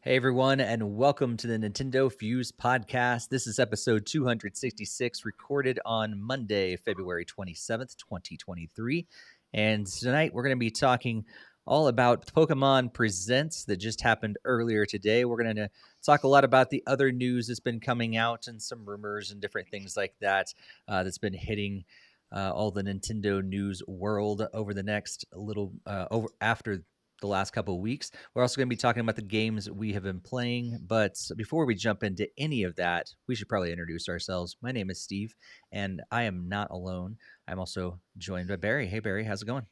Hey everyone, and welcome to the NintendoFuse Podcast. This is episode 266, recorded on Monday, February 27th, 2023. And tonight we're going to be talking all about Pokémon Presents that just happened earlier today. We're going to talk a lot about the other news that's been coming out and some rumors and different things like that that's been hitting all the Nintendo news world over the next over after the last couple of weeks. We're also going to be talking about the games we have been playing. But before we jump into any of that, we should probably introduce ourselves. My name is Steve, and I am not alone. I'm also joined by Barry. Hey, Barry, how's it going?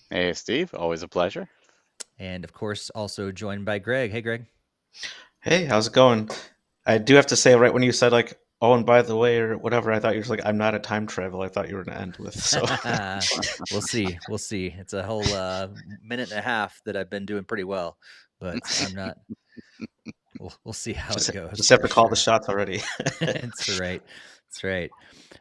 Hey, Steve, always a pleasure. And of course, also joined by Greg. Hey, Greg. Hey, how's it going? I do have to say, right when you said like, "Oh, and by the way," or whatever, I thought you were like, "I'm not a time travel." I thought you were gonna end with so. We'll see. We'll see. It's a whole minute and a half that I've been doing pretty well, but I'm not. We'll see how just it goes. just have to for call the sure. shots already. That's right. That's right.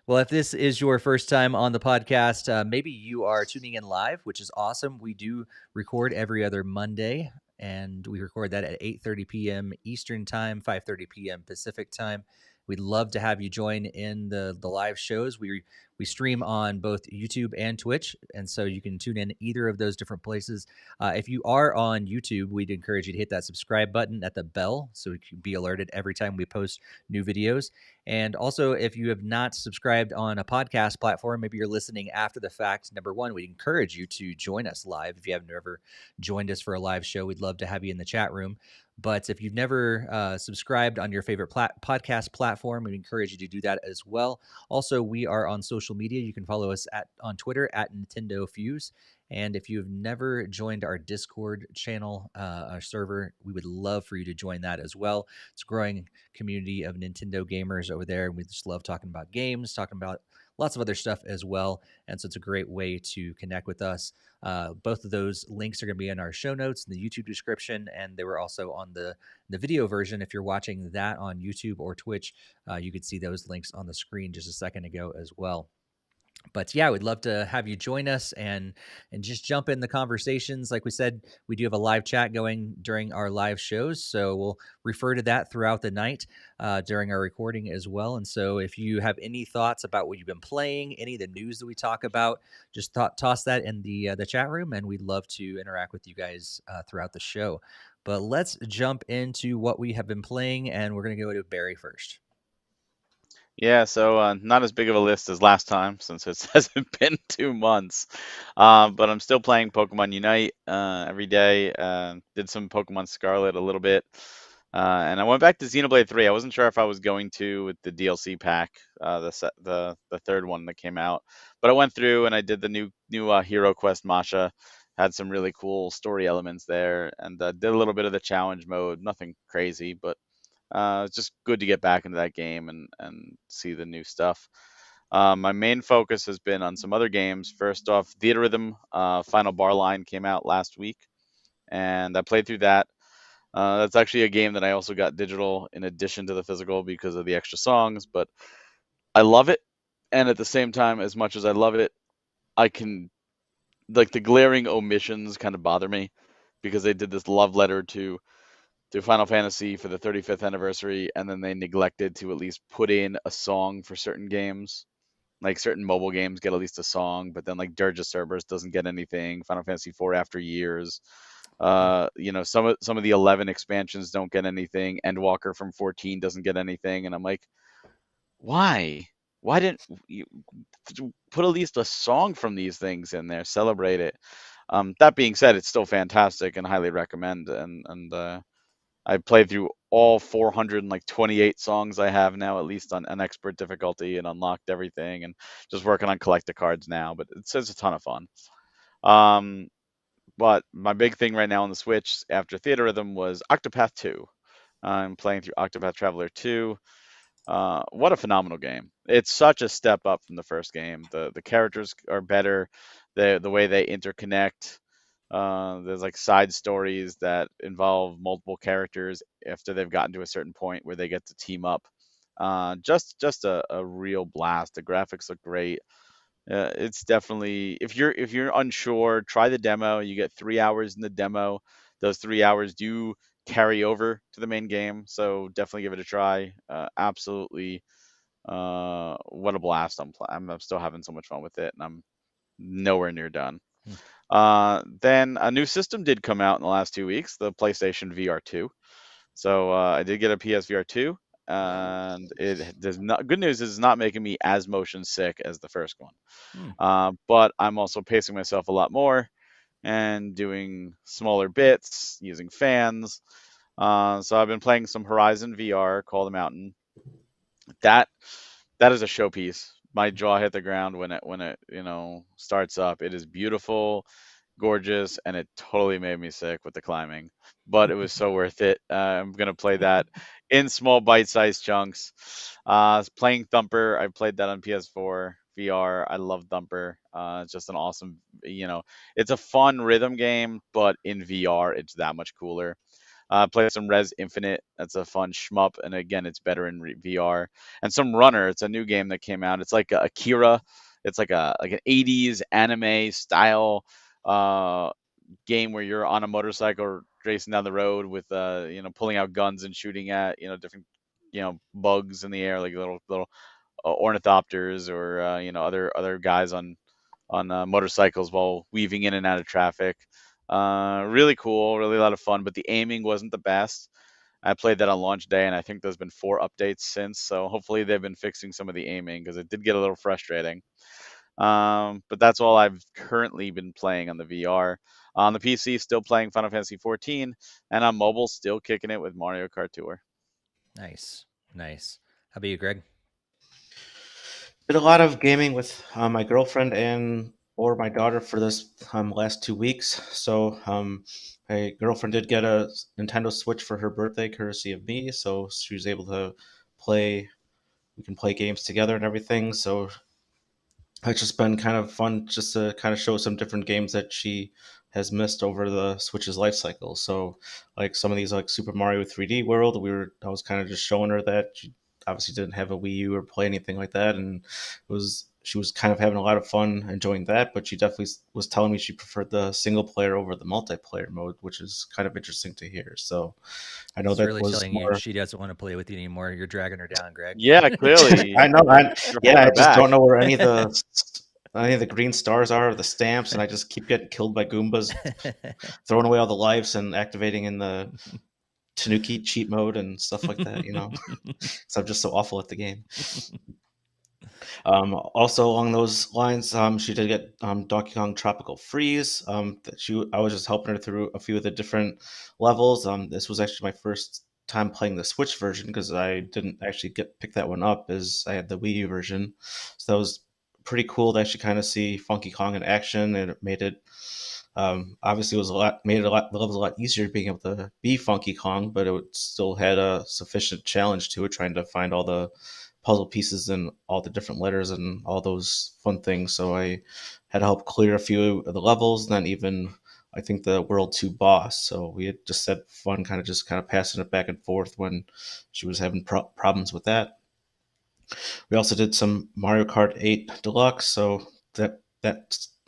Well, if this is your first time on the podcast, maybe you are tuning in live, which is awesome. We do record every other Monday, and we record that at 8:30 p.m. Eastern Time, 5:30 p.m. Pacific Time. We'd love to have you join in the live shows. We stream on both YouTube and Twitch, and so you can tune in either of those different places. If you are on YouTube, we'd encourage you to hit that subscribe button at the bell so you can be alerted every time we post new videos. And also, if you have not subscribed on a podcast platform, maybe you're listening after the fact. Number one, we encourage you to join us live. If you haven't ever joined us for a live show, we'd love to have you in the chat room. But if you've never subscribed on your favorite podcast platform, we encourage you to do that as well. Also, we are on social media. You can follow us on Twitter at NintendoFuse. And if you've never joined our Discord channel, our server, we would love for you to join that as well. It's a growing community of Nintendo gamers over there. We just love talking about games, talking about lots of other stuff as well. And so it's a great way to connect with us. Both of those links are going to be in our show notes in the YouTube description, and they were also on the video version. If you're watching that on YouTube or Twitch, you could see those links on the screen just a second ago as well. But yeah, we'd love to have you join us and just jump in the conversations. Like we said, we do have a live chat going during our live shows, so we'll refer to that throughout the night during our recording as well. And so, if you have any thoughts about what you've been playing, any of the news that we talk about, just toss that in the chat room, and we'd love to interact with you guys throughout the show. But let's jump into what we have been playing, and we're going to go to Barry first. Yeah, so not as big of a list as last time since it hasn't been 2 months. But I'm still playing Pokemon Unite every day. Did some Pokemon Scarlet a little bit. And I went back to Xenoblade 3. I wasn't sure if I was going to with the DLC pack, the third one that came out. But I went through and I did the new Hero Quest Masha. Had some really cool story elements there, and did a little bit of the challenge mode. Nothing crazy, but it's just good to get back into that game and see the new stuff. My main focus has been on some other games. First off, Theatrhythm Final Bar Line came out last week, and I played through that. That's actually a game that I also got digital in addition to the physical because of the extra songs, but I love it. And at the same time, as much as I love it, I can, like, the glaring omissions kind of bother me because they did this love letter to Final Fantasy for the 35th anniversary, and then they neglected to at least put in a song for certain games. Like certain mobile games get at least a song, but then like Dirge of Cerberus doesn't get anything. Final Fantasy IV after years. Some of the 11 expansions don't get anything. Endwalker from 14 doesn't get anything, and I'm like, why? Why didn't you put at least a song from these things in there? Celebrate it. That being said, it's still fantastic and highly recommend. And I played through all 428 songs I have now, at least on an expert difficulty, and unlocked everything, and just working on collector cards now. But it's a ton of fun. Um, but my big thing right now on the Switch after Theatrhythm was Octopath 2. I'm playing through Octopath Traveler 2. What a phenomenal game! It's such a step up from the first game. The characters are better. The way they interconnect. There's like side stories that involve multiple characters after they've gotten to a certain point where they get to team up. Just a real blast. The graphics look great. It's definitely, if you're unsure, try the demo. You get 3 hours in the demo. Those 3 hours do carry over to the main game. So definitely give it a try. Absolutely, what a blast! I'm still having so much fun with it, and I'm nowhere near done. Hmm. Then a new system did come out in the last 2 weeks, the PlayStation VR 2. So I did get a PSVR 2, and it does not. Good news is it's not making me as motion sick as the first one. Hmm. But I'm also pacing myself a lot more and doing smaller bits using fans. So I've been playing some Horizon VR, Call the Mountain. That that is a showpiece. My jaw hit the ground when it starts up. It is beautiful, gorgeous, and it totally made me sick with the climbing, but it was so worth it. I'm gonna play that in small bite-sized chunks. Playing Thumper, I played that on PS4 VR. I love Thumper. It's just an awesome, it's a fun rhythm game, but in VR, it's that much cooler. Played some Res Infinite. That's a fun shmup, and again, it's better in VR. And some Runner. It's a new game that came out. It's like Akira. It's like an '80s anime style uh, game where you're on a motorcycle racing down the road with pulling out guns and shooting at different bugs in the air, like little ornithopters or other guys on motorcycles while weaving in and out of traffic. Really cool, really a lot of fun, but the aiming wasn't the best. I played that on launch day, and I think there's been 4 updates since. So hopefully they've been fixing some of the aiming because it did get a little frustrating. But that's all I've currently been playing on the VR. On the PC, still playing Final Fantasy 14, and on mobile, still kicking it with Mario Kart Tour. Nice. Nice. How about you, Greg? Did a lot of gaming with my girlfriend and or my daughter for this last 2 weeks. So my girlfriend did get a Nintendo Switch for her birthday, courtesy of me. So she was able to play. We can play games together and everything. So it's just been kind of fun just to kind of show some different games that she has missed over the Switch's life cycle. So like some of these like Super Mario 3D World, I was kind of just showing her that she obviously didn't have a Wii U or play anything like that, and she was kind of having a lot of fun enjoying that, but she definitely was telling me she preferred the single player over the multiplayer mode, which is kind of interesting to hear. So I know It's that really was telling you more. she doesn't want to play with you anymore. You're dragging her down, Greg. Yeah, clearly I know. you're Yeah, holding I her just don't back. know where any of the green stars are, or the stamps, and I just keep getting killed by Goombas, throwing away all the lives and activating in the Tanuki cheat mode and stuff like that. So I'm just so awful at the game. Also along those lines, she did get Donkey Kong Tropical Freeze. I was just helping her through a few of the different levels. This was actually my first time playing the Switch version because I didn't actually pick that one up as I had the Wii U version. So that was pretty cool to actually kind of see Funky Kong in action, and it made it. Obviously, it was a lot made it a lot the levels a lot easier being able to be Funky Kong, but it still had a sufficient challenge to it, trying to find all the puzzle pieces and all the different letters and all those fun things. So I had to help clear a few of the levels, and then even I think the World 2 boss. So we had just had fun just kind of passing it back and forth when she was having problems with that. We also did some Mario Kart 8 Deluxe, so that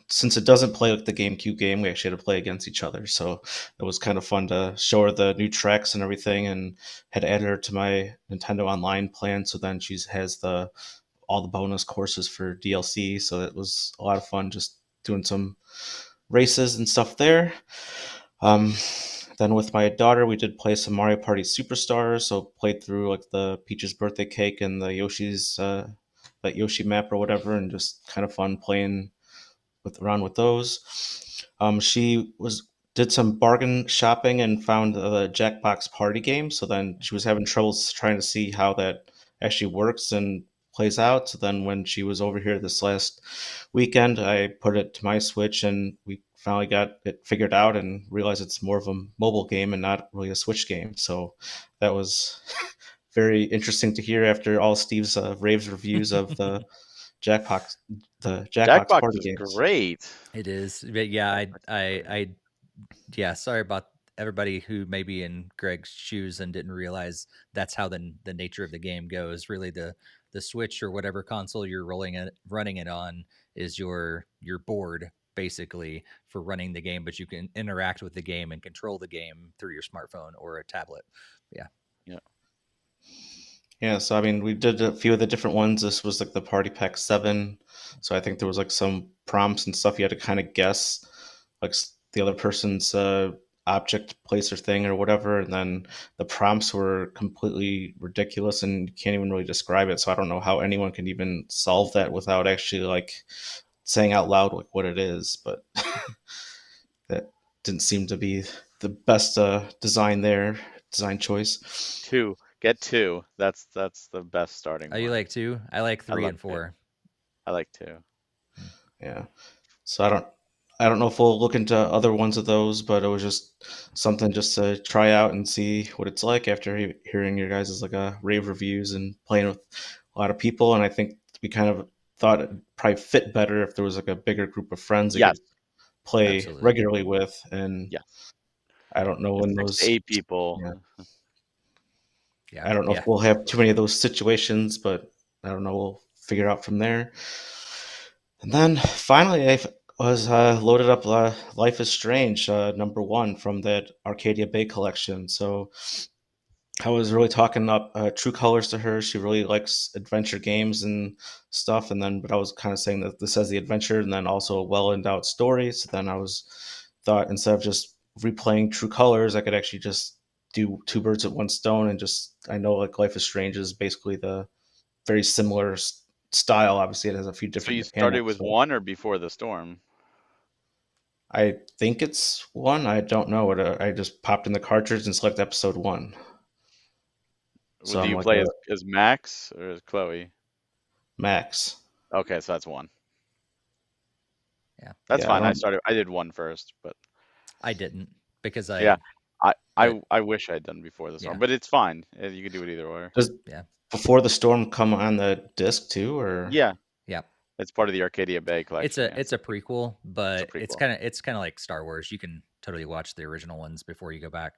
since it doesn't play like the GameCube game, we actually had to play against each other. So it was kind of fun to show her the new tracks and everything, and had added her to my Nintendo Online plan. So then she has the all the bonus courses for DLC. So it was a lot of fun just doing some races and stuff there. Um, then with my daughter, we did play some Mario Party Superstars. So played through like the Peach's birthday cake and the Yoshi's that Yoshi map or whatever, and just kind of fun playing around with those. She was did some bargain shopping and found the Jackbox party game. So then she was having troubles trying to see how that actually works and plays out. So then when she was over here this last weekend, I put it to my Switch, and we finally got it figured out and realized it's more of a mobile game and not really a Switch game. So that was very interesting to hear after all Steve's raves reviews of Jackbox the Jackbox Jackbox party is games. great. It is, but yeah, yeah. Sorry about everybody who may be in Greg's shoes and didn't realize that's how the nature of the game goes. Really, the Switch or whatever console you're running it on is your board, basically for running the game, but you can interact with the game and control the game through your smartphone or a tablet. Yeah. Yeah. Yeah, so I mean, we did a few of the different ones. This was like the Party Pack 7. So I think there was like some prompts and stuff you had to kind of guess, like the other person's object, place, or thing or whatever. And then the prompts were completely ridiculous and you can't even really describe it. So I don't know how anyone can even solve that without actually like saying out loud like what it is. But that didn't seem to be the best design choice. Get 2. That's the best starting Oh, you one. like 2? I like I 3 love and 2. 4. I like 2. Yeah. So I don't know if we'll look into other ones of those, but it was just something just to try out and see what it's like after hearing your guys' like rave reviews and playing with a lot of people. And I think we kind of thought it'd probably fit better if there was like a bigger group of friends that Yes. could play Absolutely. regularly with. And Yes. I don't know when 6 to those. 8 people. Yeah, Yeah. I don't know Yeah. if we'll have too many of those situations, but I don't know. We'll figure it out from there. And then finally, I was loaded up Life is Strange #1 from that Arcadia Bay collection. So I was really talking up True Colors to her. She really likes adventure games and stuff. And then, but I was kind of saying that this has the adventure and then also a well endowed story. So then I was thought instead of just replaying True Colors, I could actually just do two birds with one stone and just I know like Life is Strange is basically the very similar style. Obviously, it has a few So different you started mechanics. with But 1 or before the storm? I think it's 1. I don't know. I just popped in the cartridge and select episode 1. So Do I'm you like play a as Max or as Chloe? max. Okay, so that's 1. Yeah. That's Yeah, I fine. don't. I did 1 first, but I didn't because yeah, but I wish I'd done before the storm, yeah. but it's fine. You could do it either way. Does Yeah. Before the Storm come on the disc too, or Yeah, Yeah. it's part of the Arcadia Bay It's collection. Yeah, it's a prequel, it's a but prequel. it's kind of like Star Wars. You can totally watch the original ones before you go back.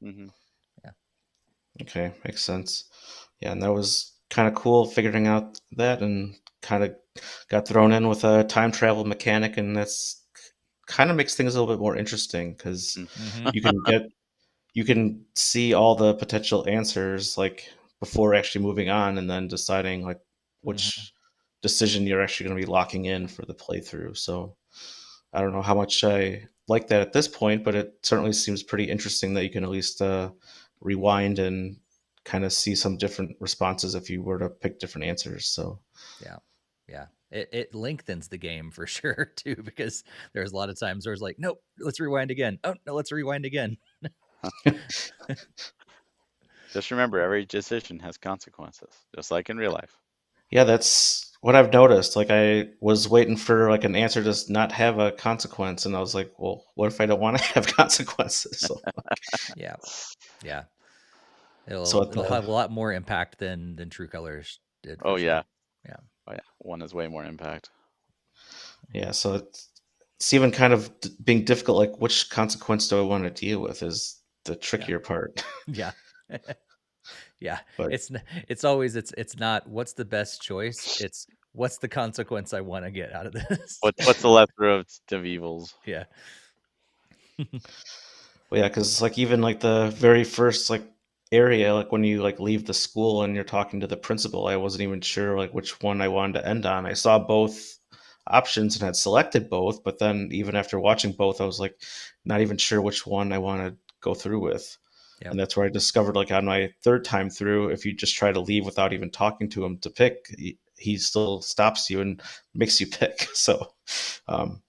Hmm. Yeah. okay, makes sense. Yeah, and that was kind of cool figuring out that, and kind of got thrown in with a time travel mechanic, and that's kind of makes things a little bit more interesting because Mm-hmm. you can get you can see all the potential answers like before actually moving on and then deciding like Mm-hmm. which decision you're actually going to be locking in for the playthrough. So I don't know how much I like that at this point, but it certainly seems pretty interesting that you can at least rewind and kind of see some different responses if you were to pick different answers. So Yeah. Yeah. It lengthens the game for sure too, because there's a lot of times where it's like, nope, let's rewind again. Oh no, let's rewind again. Just remember, every decision has consequences, just like in real life. yeah, that's what I've noticed. Like I was waiting for like an answer to not have a consequence, and I was like, well, what if I don't want to have consequences? So, Yeah. Yeah. so It'll have a lot more impact than True Colors did Oh for yeah, sure. Yeah. oh yeah. 1 has way more impact. yeah, so it's even kind of being difficult. Like, which consequence do I want to deal with is the trickier part. Yeah. Yeah. But It's always it's not what's the best choice. It's what's the consequence I want to get out of this. What's the lesser of evils? Yeah. well, yeah, because like even like the very first like area, like when you like leave the school and you're talking to the principal, I wasn't even sure like which one I wanted to end on. I saw both options and had selected both, but then even after watching both, I was like not even sure which one I want to go through with. Yep. And that's where I discovered like on my third time through, if you just try to leave without even talking to him to pick, he still stops you and makes you pick. So um,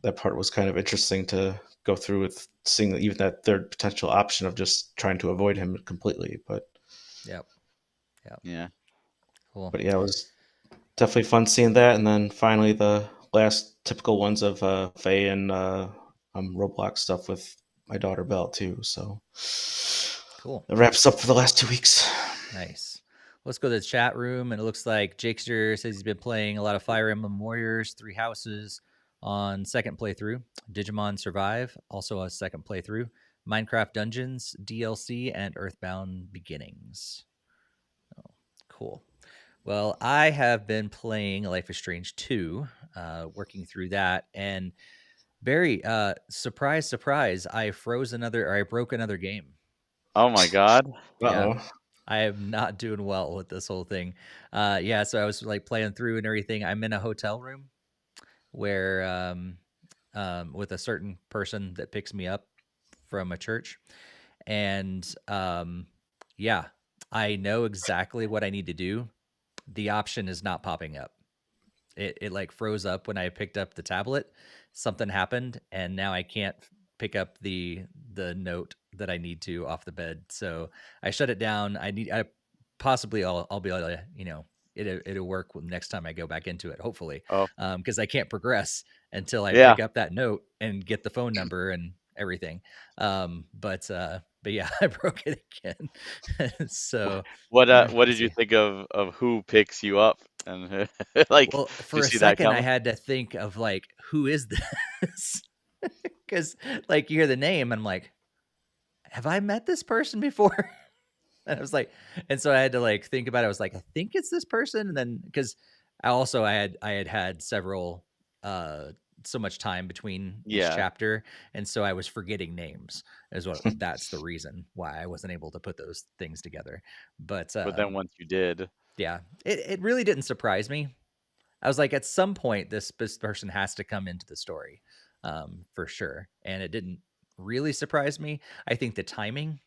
that part was kind of interesting to go through with seeing even that third potential option of just trying to avoid him completely. But Yep. Yep. Yeah. Cool. yeah, it was definitely fun seeing that. And then finally the last typical ones of Faye and Roblox stuff with my daughter Belle too. So Cool. that wraps up for the last 2 weeks. Nice. Let's go to the chat room, and it looks like Jakester says he's been playing a lot of Fire Emblem Warriors, Three Houses on second playthrough. Digimon Survive, also a second playthrough. Minecraft Dungeons, DLC, and Earthbound Beginnings. Oh, cool. Well, I have been playing Life is Strange 2, working through that, and Barry, surprise, surprise, I broke another game. Oh my God. Yeah, Uh-oh. I am not doing well with this whole thing. Yeah, so I was like playing through and everything. I'm in a hotel room where with a certain person that picks me up from a church, and yeah, I know exactly what I need to do. The option is not popping up. It like froze up when I picked up the tablet. Something happened, and now I can't pick up the note that I need to off the bed. So I shut it down. I possibly I'll be able to, it'll work next time I go back into it, hopefully, Oh because I can't progress until I yeah. pick up that note and get the phone number and everything. But yeah, I broke it again. So What we'll did you see. think of who picks you up? And like, Well, did you for a see that second, I coming? had to think of like, who is this? Because like you hear the name, and I'm like, have I met this person before? And I was like, and so I had to like think about it. I was like, I think it's this person, and then because I had several so much time between each Yeah, chapter, and so I was forgetting names. That's the reason why I wasn't able to put those things together. But but then once you did, yeah, it really didn't surprise me. I was like, at some point, this person has to come into the story, for sure. And it didn't really surprise me. I think the timing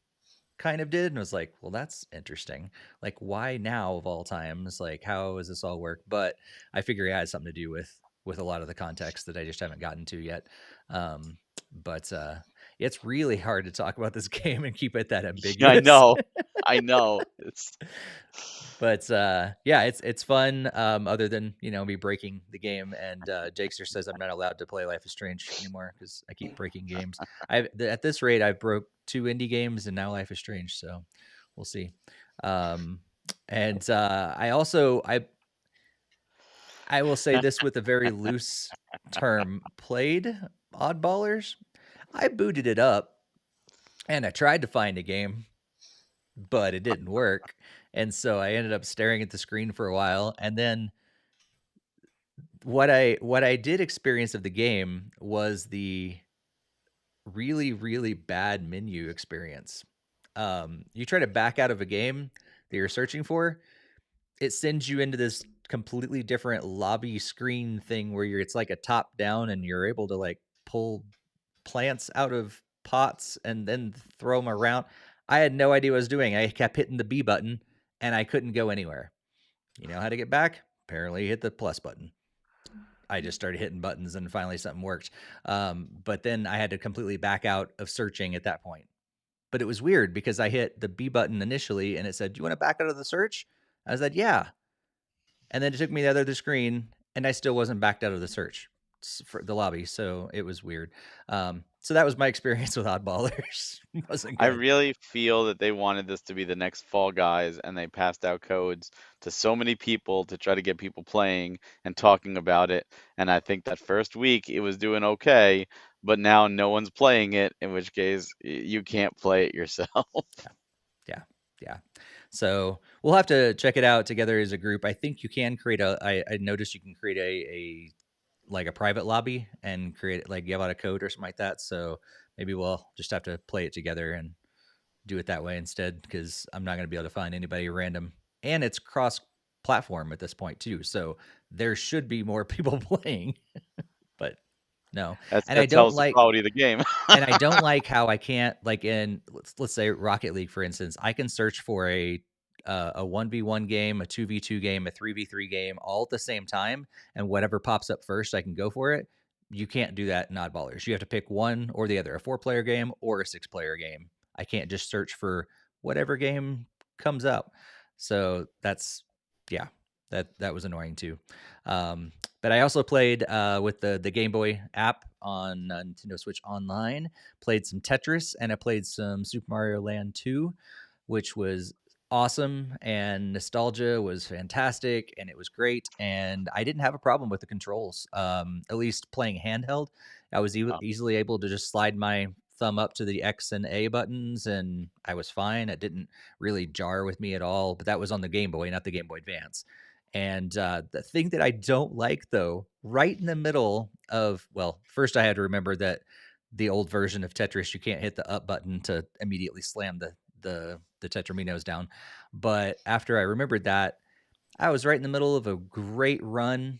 kind of did, and was like, well, that's interesting. Like, why now of all times? Like, how does this all work? But I figure it has something to do with a lot of the context that I just haven't gotten to yet. Um, but it's really hard to talk about this game and keep it that I ambiguous. know, I know. It's But yeah, it's fun. Other than me breaking the game, and Jakester says I'm not allowed to play Life is Strange anymore because I keep breaking games. At this rate, I've broke 2 indie games, and now Life is Strange. So we'll see. Um, and I will say this with a very loose term: played Oddballers. I booted it up, and I tried to find a game, but it didn't work. And so I ended up staring at the screen for a while, and then what I did experience of the game was the really, really bad menu experience. You try to back out of a game that you're searching for, it sends you into this completely different lobby screen thing where it's like a top down, and you're able to like pull plants out of pots and then throw them around. I had no idea what I was doing. I kept hitting the B button, and I couldn't go anywhere. You know how to get back? Apparently hit the plus button. I just started hitting buttons, and finally something worked. But then I had to completely back out of searching at that point. But it was weird because I hit the B button initially, and it said, "Do you want to back out of the search?" I said, "Yeah." And then it took me to the other screen, and I still wasn't backed out of the search for the lobby. So it was weird. So that was my experience with Oddballers. It wasn't I good. really feel that they wanted this to be the next Fall Guys, and they passed out codes to so many people to try to get people playing and talking about it. And I think that first week it was doing okay, but now no one's playing it, in which case you can't play it yourself. Yeah. Yeah. So we'll have to check it out together as a group. I think you can create I noticed you can create a like a private lobby and create like give out a code or something like that. So maybe we'll just have to play it together and do it that way instead, because I'm not going to be able to find anybody random. And it's cross platform at this point too. So there should be more people playing, but no. And I That don't tells the like quality of the game. and I don't like how I can't, like, in let's say Rocket League, for instance, I can search for a 1v1 game, a 2v2 game, a 3v3 game all at the same time, and whatever pops up first, I can go for it. You can't do that in Oddballers. You have to pick one or the other, a 4-player game or a 6-player game. I can't just search for whatever game comes up. So that's yeah, that was annoying too. But I also played with the Game Boy app on Nintendo Switch Online. Played some Tetris, and I played some Super Mario Land 2, which was awesome, and nostalgia was fantastic, and it was great. And I didn't have a problem with the controls. At least playing handheld, I was Oh, easily able to just slide my thumb up to the X and A buttons, and I was fine. It didn't really jar with me at all. But that was on the Game Boy, not the Game Boy Advance. And the thing that I don't like, though, right in the middle of, well, first I had to remember that the old version of Tetris, you can't hit the up button to immediately slam the Tetraminos down. But after I remembered that, I was right in the middle of a great run,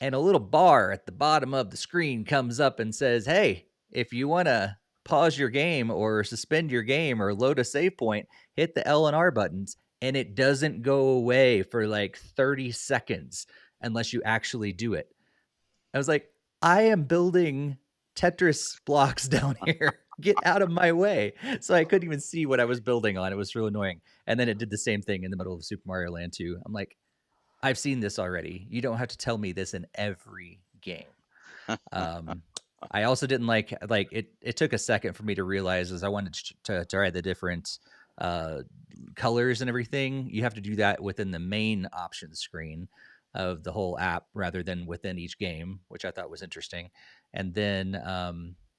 and a little bar at the bottom of the screen comes up and says, "Hey, if you want to pause your game or suspend your game or load a save point, hit the L and R buttons." And it doesn't go away for like 30 seconds unless you actually do it. I was like, I am building Tetris blocks down here. Get out of my way. So I couldn't even see what I was building on. It was real annoying. And then it did the same thing in the middle of Super Mario Land 2. I'm like, I've seen this already. You don't have to tell me this in every game. I also didn't like it. It took a second for me to realize as I wanted to try the different uh, colors and everything. You have to do that within the main options screen of the whole app rather than within each game, which I thought was interesting. And then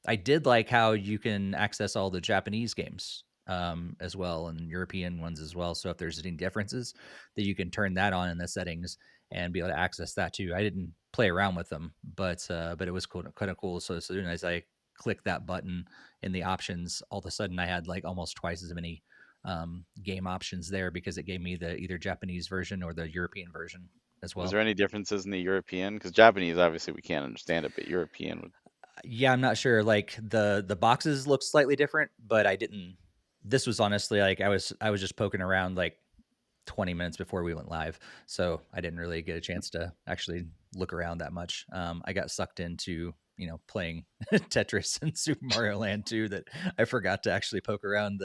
I did like how you can access all the Japanese games as well and European ones as well. So if there's any differences, that you can turn that on in the settings and be able to access that too. I didn't play around with them, but it was cool, kind of cool. So as soon as I clicked that button in the options, all of a sudden I had like almost twice as many game options there because it gave me the either Japanese version or the European version as Was well. there any differences in the European? Because Japanese, obviously, we can't understand it, but European would. Yeah, I'm not sure. Like the boxes look slightly different, but I didn't. This was honestly like I was just poking around like 20 minutes before we went live, so I didn't really get a chance to actually look around that much. I got sucked into playing Tetris and Super Mario Land 2 that I forgot to actually poke around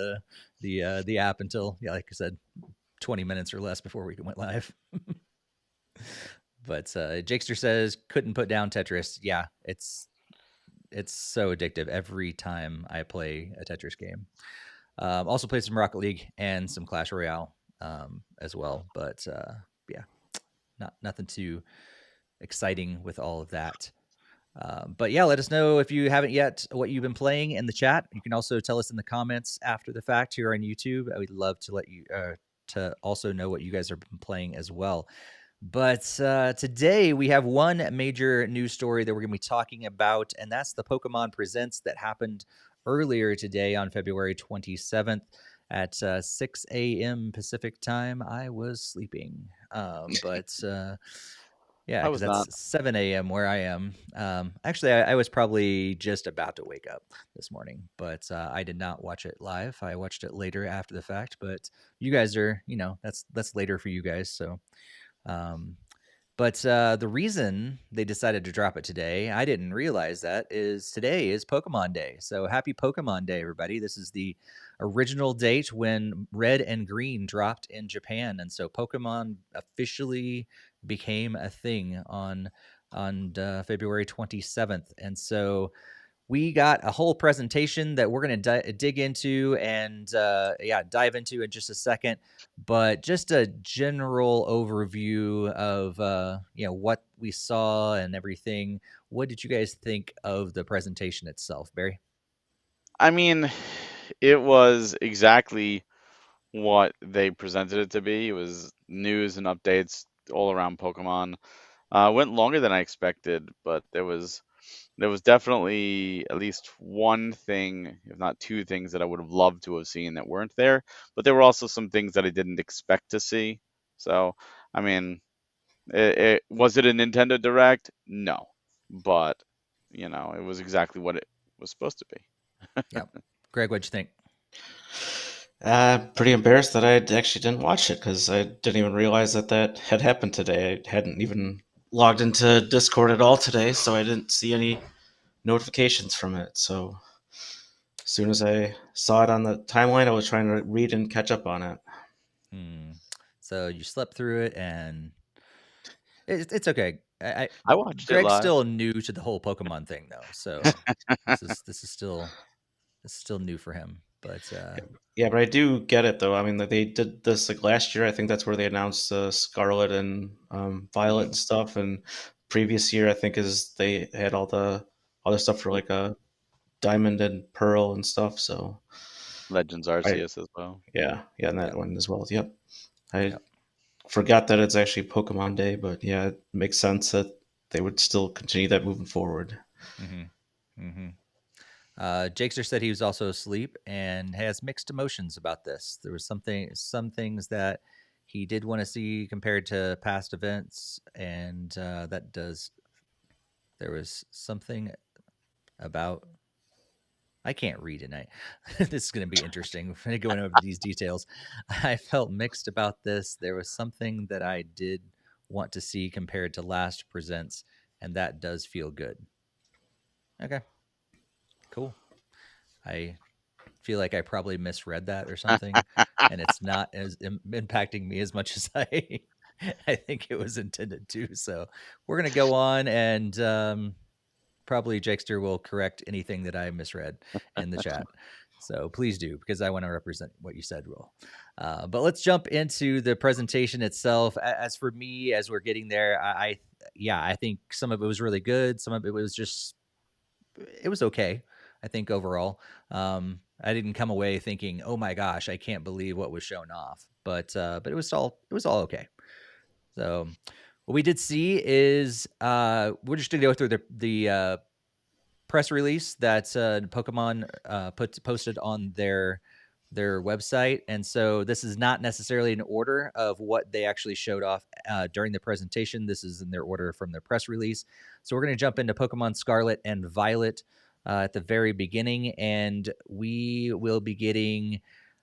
the app until, yeah, like I said, 20 minutes or less before we went live. But Jakester says couldn't put down Tetris. Yeah, it's so addictive every time I play a Tetris game. Also played some Rocket League and some Clash Royale as well. But yeah, nothing too exciting with all of that. But yeah, let us know if you haven't yet what you've been playing in the chat. You can also tell us in the comments after the fact here on YouTube. We'd love to let you to also know what you guys have been playing as well. But today we have one major news story that we're going to be talking about, and that's the Pokemon Presents that happened earlier today on February 27th at 6 a.m. Pacific time. I was sleeping, but yeah, I because was not. that's 7 a.m. where I am. Actually, I was probably just about to wake up this morning, but I did not watch it live. I watched it later after the fact, but you guys are, that's later for you guys, so. Um, but the reason they decided to drop it today, I didn't realize that, is today is Pokemon Day. So happy Pokemon Day, everybody. This is the original date when Red and Green dropped in Japan. And so Pokemon officially became a thing on February 27th. And so we got a whole presentation that we're going to dig into and dive into in just a second. But just a general overview of what we saw and everything. What did you guys think of the presentation itself, Barry? I mean, it was exactly what they presented it to be. It was news and updates all around Pokemon. Went longer than I expected, but there was definitely at least one thing, if not two things, that I would have loved to have seen that weren't there. But there were also some things that I didn't expect to see. So, I mean, was it a Nintendo Direct? No, but it was exactly what it was supposed to be. Yep. Greg, what'd you think? Pretty embarrassed that I actually didn't watch it because I didn't even realize that had happened today. I hadn't even logged into Discord at all today, so I didn't see any notifications from it. So as soon as I saw it on the timeline, I was trying to read and catch up on it. So you slept through it, and it's okay. I watched it Greg's live. still new to the whole Pokemon thing, though. So this is still new for him. But Yeah, but I do get it though. I mean, they did this like last year. I think that's where they announced Scarlet and Violet Mhm. and stuff. And previous year, I think is they had all the other stuff for like Diamond and Pearl and stuff. So Legends I Arceus as well. yeah, and that yep, one as well. Yep. I yep. forgot that it's actually Pokemon Day, but yeah, it makes sense that they would still continue that moving forward. Mm-hmm. Mm-hmm. Jakester said he was also asleep and has mixed emotions about this. There was some things that he did want to see compared to past events, and there was something about. I can't read tonight. This is going to be interesting. Going over these details. I felt mixed about this. There was something that I did want to see compared to last presents, and that does feel good. Okay, cool. I feel like I probably misread that or something, and it's not as impacting me as much as I think it was intended to. So we're gonna go on, and probably Jakester will correct anything that I misread in the chat. So please do, because I want to represent what you said, Will. But let's jump into the presentation itself. As for me, as we're getting there, I think some of it was really good. Some of it was it was okay. I think overall, I didn't come away thinking, "Oh my gosh, I can't believe what was shown off." But it was all okay. So what we did see is we're just gonna go through the press release that Pokemon posted on their website, and so this is not necessarily an order of what they actually showed off during the presentation. This is in their order from their press release. So we're going to jump into Pokemon Scarlet and Violet at the very beginning, and we will be getting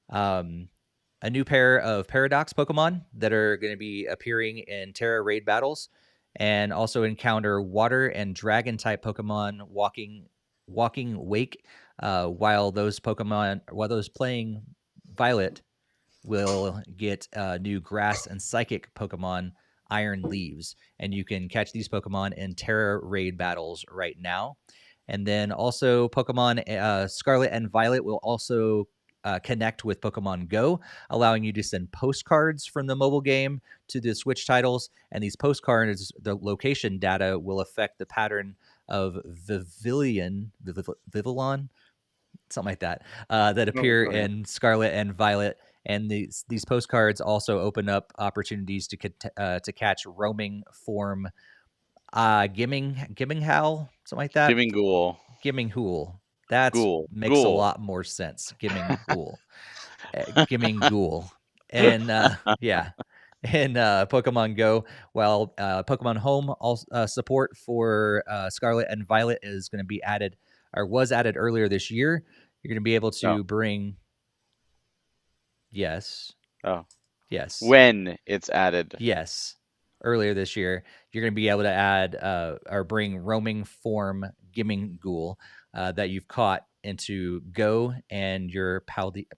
um, a new pair of Paradox Pokemon that are going to be appearing in Terra raid battles, and also encounter Water and Dragon type Pokemon walking Wake. While those playing Violet will get new Grass and Psychic Pokemon Iron Leaves, and you can catch these Pokemon in Terra raid battles right now. And then also Pokemon Scarlet and Violet will also connect with Pokemon Go, allowing you to send postcards from the mobile game to the Switch titles. And these postcards, the location data will affect the pattern of Vivillon, something like that, that Oh, appear oh, yeah. in Scarlet and Violet. And these postcards also open up opportunities to catch roaming form Gimming Howl, something like that. Giving Ghoul. Gimming Hool. That Ghoul. makes a Ghoul. lot more sense. Gimming Hool. Gimming Ghoul. And yeah. In Pokemon Go, while Pokemon Home also, support for Scarlet and Violet is going to be added, or was added earlier this year. You're going to be able Oh. to bring, yes, Oh. yes, When it's added. yes, earlier this year, you're going to be able to add or bring roaming form Gimming Ghoul that you've caught into Go and your Paldean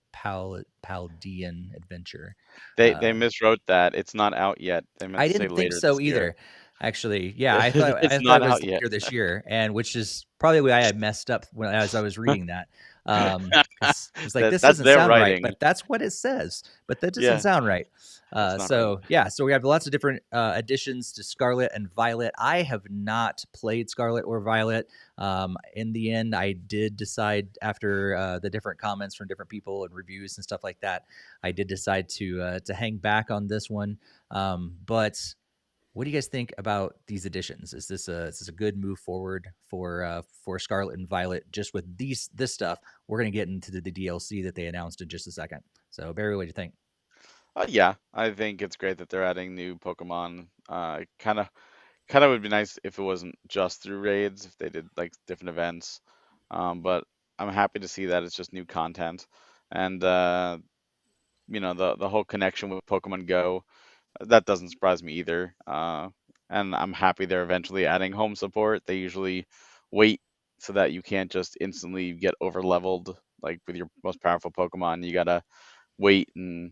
adventure. They miswrote that. It's not out yet. They meant I to say didn't think later so this year. either. Actually, yeah, It's I thought not it was out yet. later this year, and which is probably why I messed up as I was reading that. Because I was like, this That's doesn't their sound right, writing. but that's what it says. But that doesn't Yeah, sound right. that's not right. So yeah, so we have lots of different additions to Scarlet and Violet. I have not played Scarlet or Violet. In the end, I did decide after the different comments from different people and reviews and stuff like that, I did decide to hang back on this one. But what do you guys think about these additions? Is this a good move forward for Scarlet and Violet? Just with this stuff, we're gonna get into the DLC that they announced in just a second. So Barry, what do you think? Yeah, I think it's great that they're adding new Pokemon. Kind of would be nice if it wasn't just through raids, if they did like different events. But I'm happy to see that it's just new content, and the whole connection with Pokemon Go. That doesn't surprise me either. And I'm happy they're eventually adding home support. They usually wait so that you can't just instantly get over leveled like with your most powerful Pokemon. You gotta wait and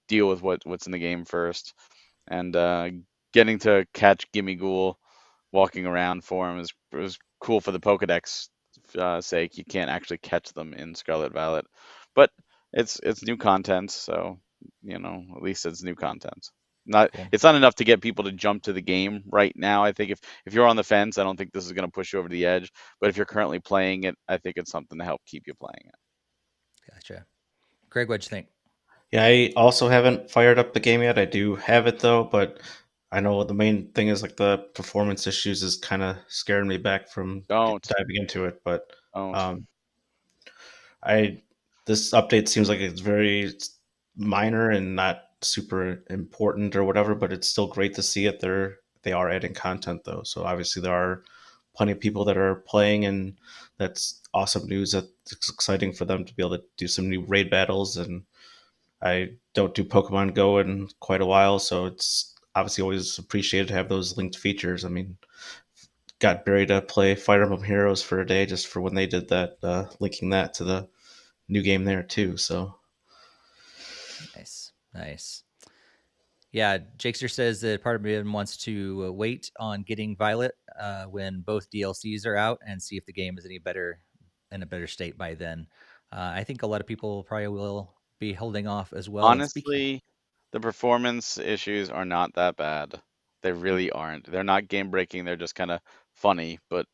deal with what's in the game first. And getting to catch Gimmighoul walking around for him is cool for the Pokedex sake. You can't actually catch them in Scarlet Violet, but it's new content, so at least it's new content. Not Cool. It's not enough to get people to jump to the game right now. I think if you're on the fence, I don't think this is going to push you over the edge. But if you're currently playing it, I think it's something to help keep you playing it. Gotcha. Craig, what'd you think? Yeah, I also haven't fired up the game yet. I do have it though, but I know the main thing is like the performance issues is kind of scaring me back from Don't, diving into it. But don't. um, I this update seems like it's very minor and not super important or whatever, but it's still great to see it. They are adding content though, so obviously there are plenty of people that are playing, and that's awesome news. That it's exciting for them to be able to do some new raid battles. And I don't do Pokemon Go in quite a while, so it's obviously always appreciated to have those linked features. I mean, got Barry to play Fire Emblem Heroes for a day just for when they did that, linking that to the new game there too. So Nice, nice. Yeah, Jakester says that part of him wants to wait on getting Violet when both DLCs are out and see if the game is any better in a better state by then. I think a lot of people probably will be holding off as well. And speaking, Honestly, the performance issues are not that bad. They really aren't. They're not game breaking. They're just kind of funny. But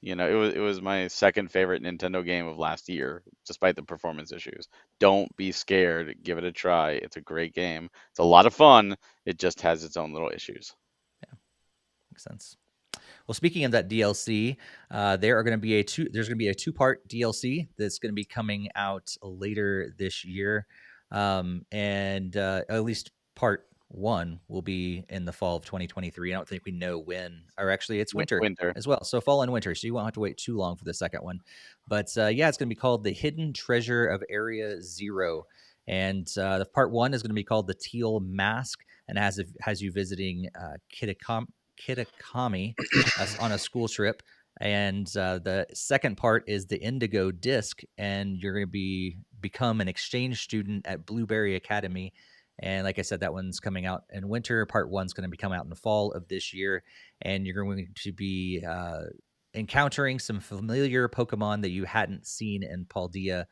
it was my second favorite Nintendo game of last year, despite the performance issues. Don't be scared. Give it a try. It's a great game. It's a lot of fun. It just has its own little issues. yeah, makes sense. Well, speaking of that DLC, there's going to be a two-part DLC that's going to be coming out later this year, and at least part one will be in the fall of 2023. I don't think we know when, or actually, it's winter Winter. as well. So fall and winter, so you won't have to wait too long for the second one. But yeah, it's going to be called The Hidden Treasure of Area Zero, and the part one is going to be called The Teal Mask, and has you visiting Kitakami on a school trip. And the second part is the Indigo Disc, and you're going to become an exchange student at Blueberry Academy. And like I said, that one's coming out in winter. Part one's going to be coming out in the fall of this year, and you're going to be encountering some familiar Pokemon that you hadn't seen in Paldea,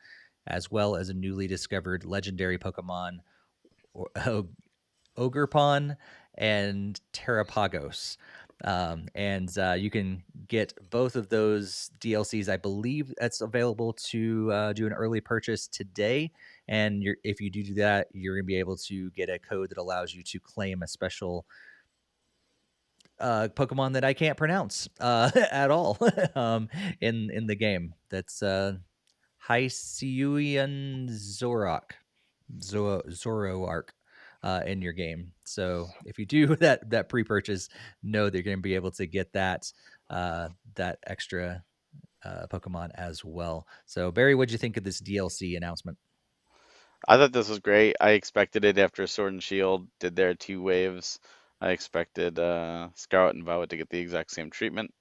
as well as a newly discovered legendary Pokemon, Ogerpon and Terrapagos. And you can get both of those DLCs. I believe that's available to do an early purchase today. And if you do that, you're going to be able to get a code that allows you to claim a special Pokemon that I can't pronounce at all in the game. That's Hisuian Zoroark in your game. So if you do that pre-purchase, know that you're going to be able to get that extra Pokemon as well. So Barry, what'd you think of this DLC announcement? I thought this was great. I expected it after Sword and Shield did their two waves. I expected Scarlet and Violet to get the exact same treatment.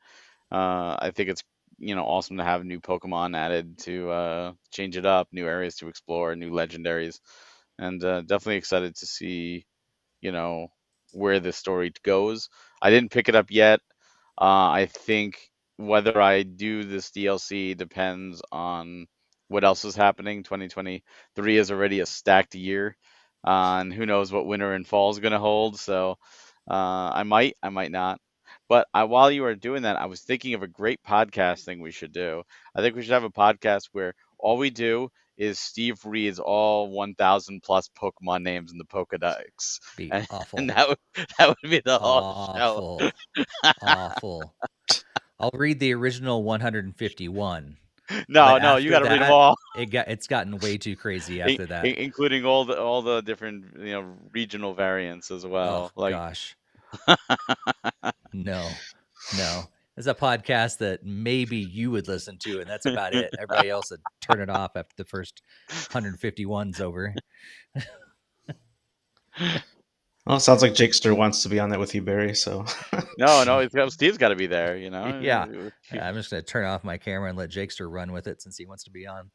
I think it's awesome to have new Pokemon added to change it up, new areas to explore, new legendaries, and definitely excited to see where the story goes. I didn't pick it up yet. I think whether I do this DLC depends on what else is happening. 2023 is already a stacked year, and who knows what winter and fall is going to hold. So I might not. But while you are doing that, I was thinking of a great podcast thing we should do. I think we should have a podcast where all we do is Steve reads all 1,000 plus Pokemon names in the Pokedex, Be and, awful, and that would be the whole show. awful, awful. I'll read the original 151, but No, you after got to read them that, all, it's gotten way too crazy after that. including all the different regional variants as Oh well. Like, gosh. No, no. It's a podcast that maybe you would listen to, and that's about it. Everybody else would turn it off after the first 151's over. well, it sounds like Jakester wants to be on that with you, Barry. So no, Steve's got to be there. Yeah. I'm just going to turn off my camera and let Jakester run with it since he wants to be on.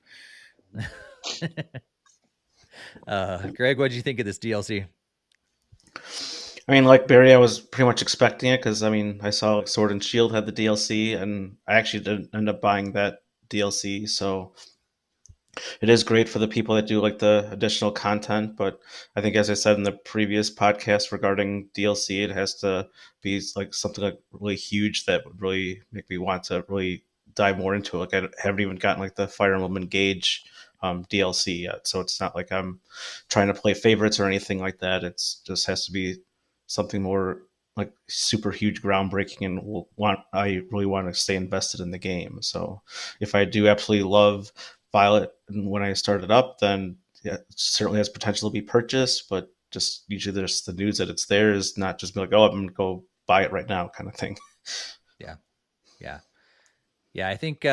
Greg, what did you think of this DLC? I mean, like Barry, I was pretty much expecting it because I mean, I saw like Sword and Shield had the DLC, and I actually didn't end up buying that DLC. So it is great for the people that do like the additional content. But I think, as I said in the previous podcast regarding DLC, it has to be like something like really huge that would really make me want to really dive more into it. Like I haven't even gotten like the Fire Emblem Engage DLC yet. So it's not like I'm trying to play favorites or anything like that. It's just has to be something more like super huge, groundbreaking, and I really want to stay invested in the game. So if I do absolutely love Violet and when I started up, then yeah, it certainly has potential to be purchased, but just usually there's the news that it's there is not just be like, oh, I'm going to go buy it right now kind of thing. Yeah. Yeah. Yeah, I think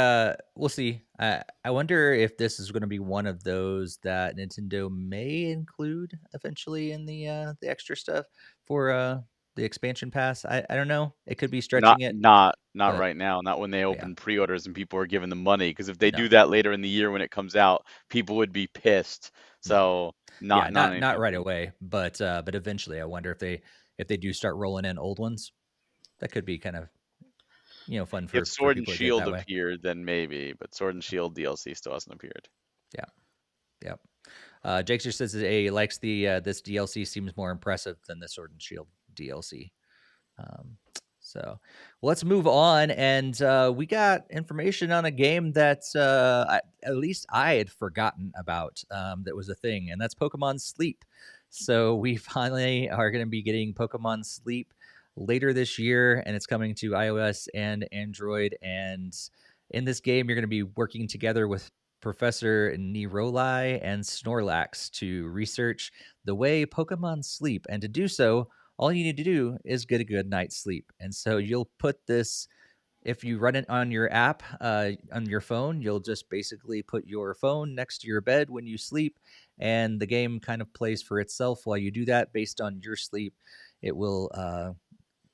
we'll see. I wonder if this is going to be one of those that Nintendo may include eventually in the extra stuff for the expansion pass. I don't know. It could be Not stretching it, not not but right now, not when they yeah, open pre-orders and people are giving them money. Because if they no, do that later in the year when it comes out, people would be pissed. no, So yeah, not not anytime right soon. away, but eventually. I wonder if they do start rolling in old ones. That could be kind of fun If for Sword and people to get Shield that way. appeared, then maybe, but Sword and Shield DLC still hasn't appeared. Yeah, yeah. Jakester says that he likes the this DLC seems more impressive than the Sword and Shield DLC. Um, so well, let's move on, and we got information on a game that at least I had forgotten about that was a thing, and that's Pokemon Sleep. So we finally are going to be getting Pokemon Sleep later this year, and it's coming to iOS and Android. And in this game, you're going to be working together with Professor Neroli and Snorlax to research the way Pokemon sleep, and to do so, all you need to do is get a good night's sleep. And so you'll put this, if you run it on your app on your phone, you'll just basically put your phone next to your bed when you sleep, and the game kind of plays for itself while you do that based on your sleep. It will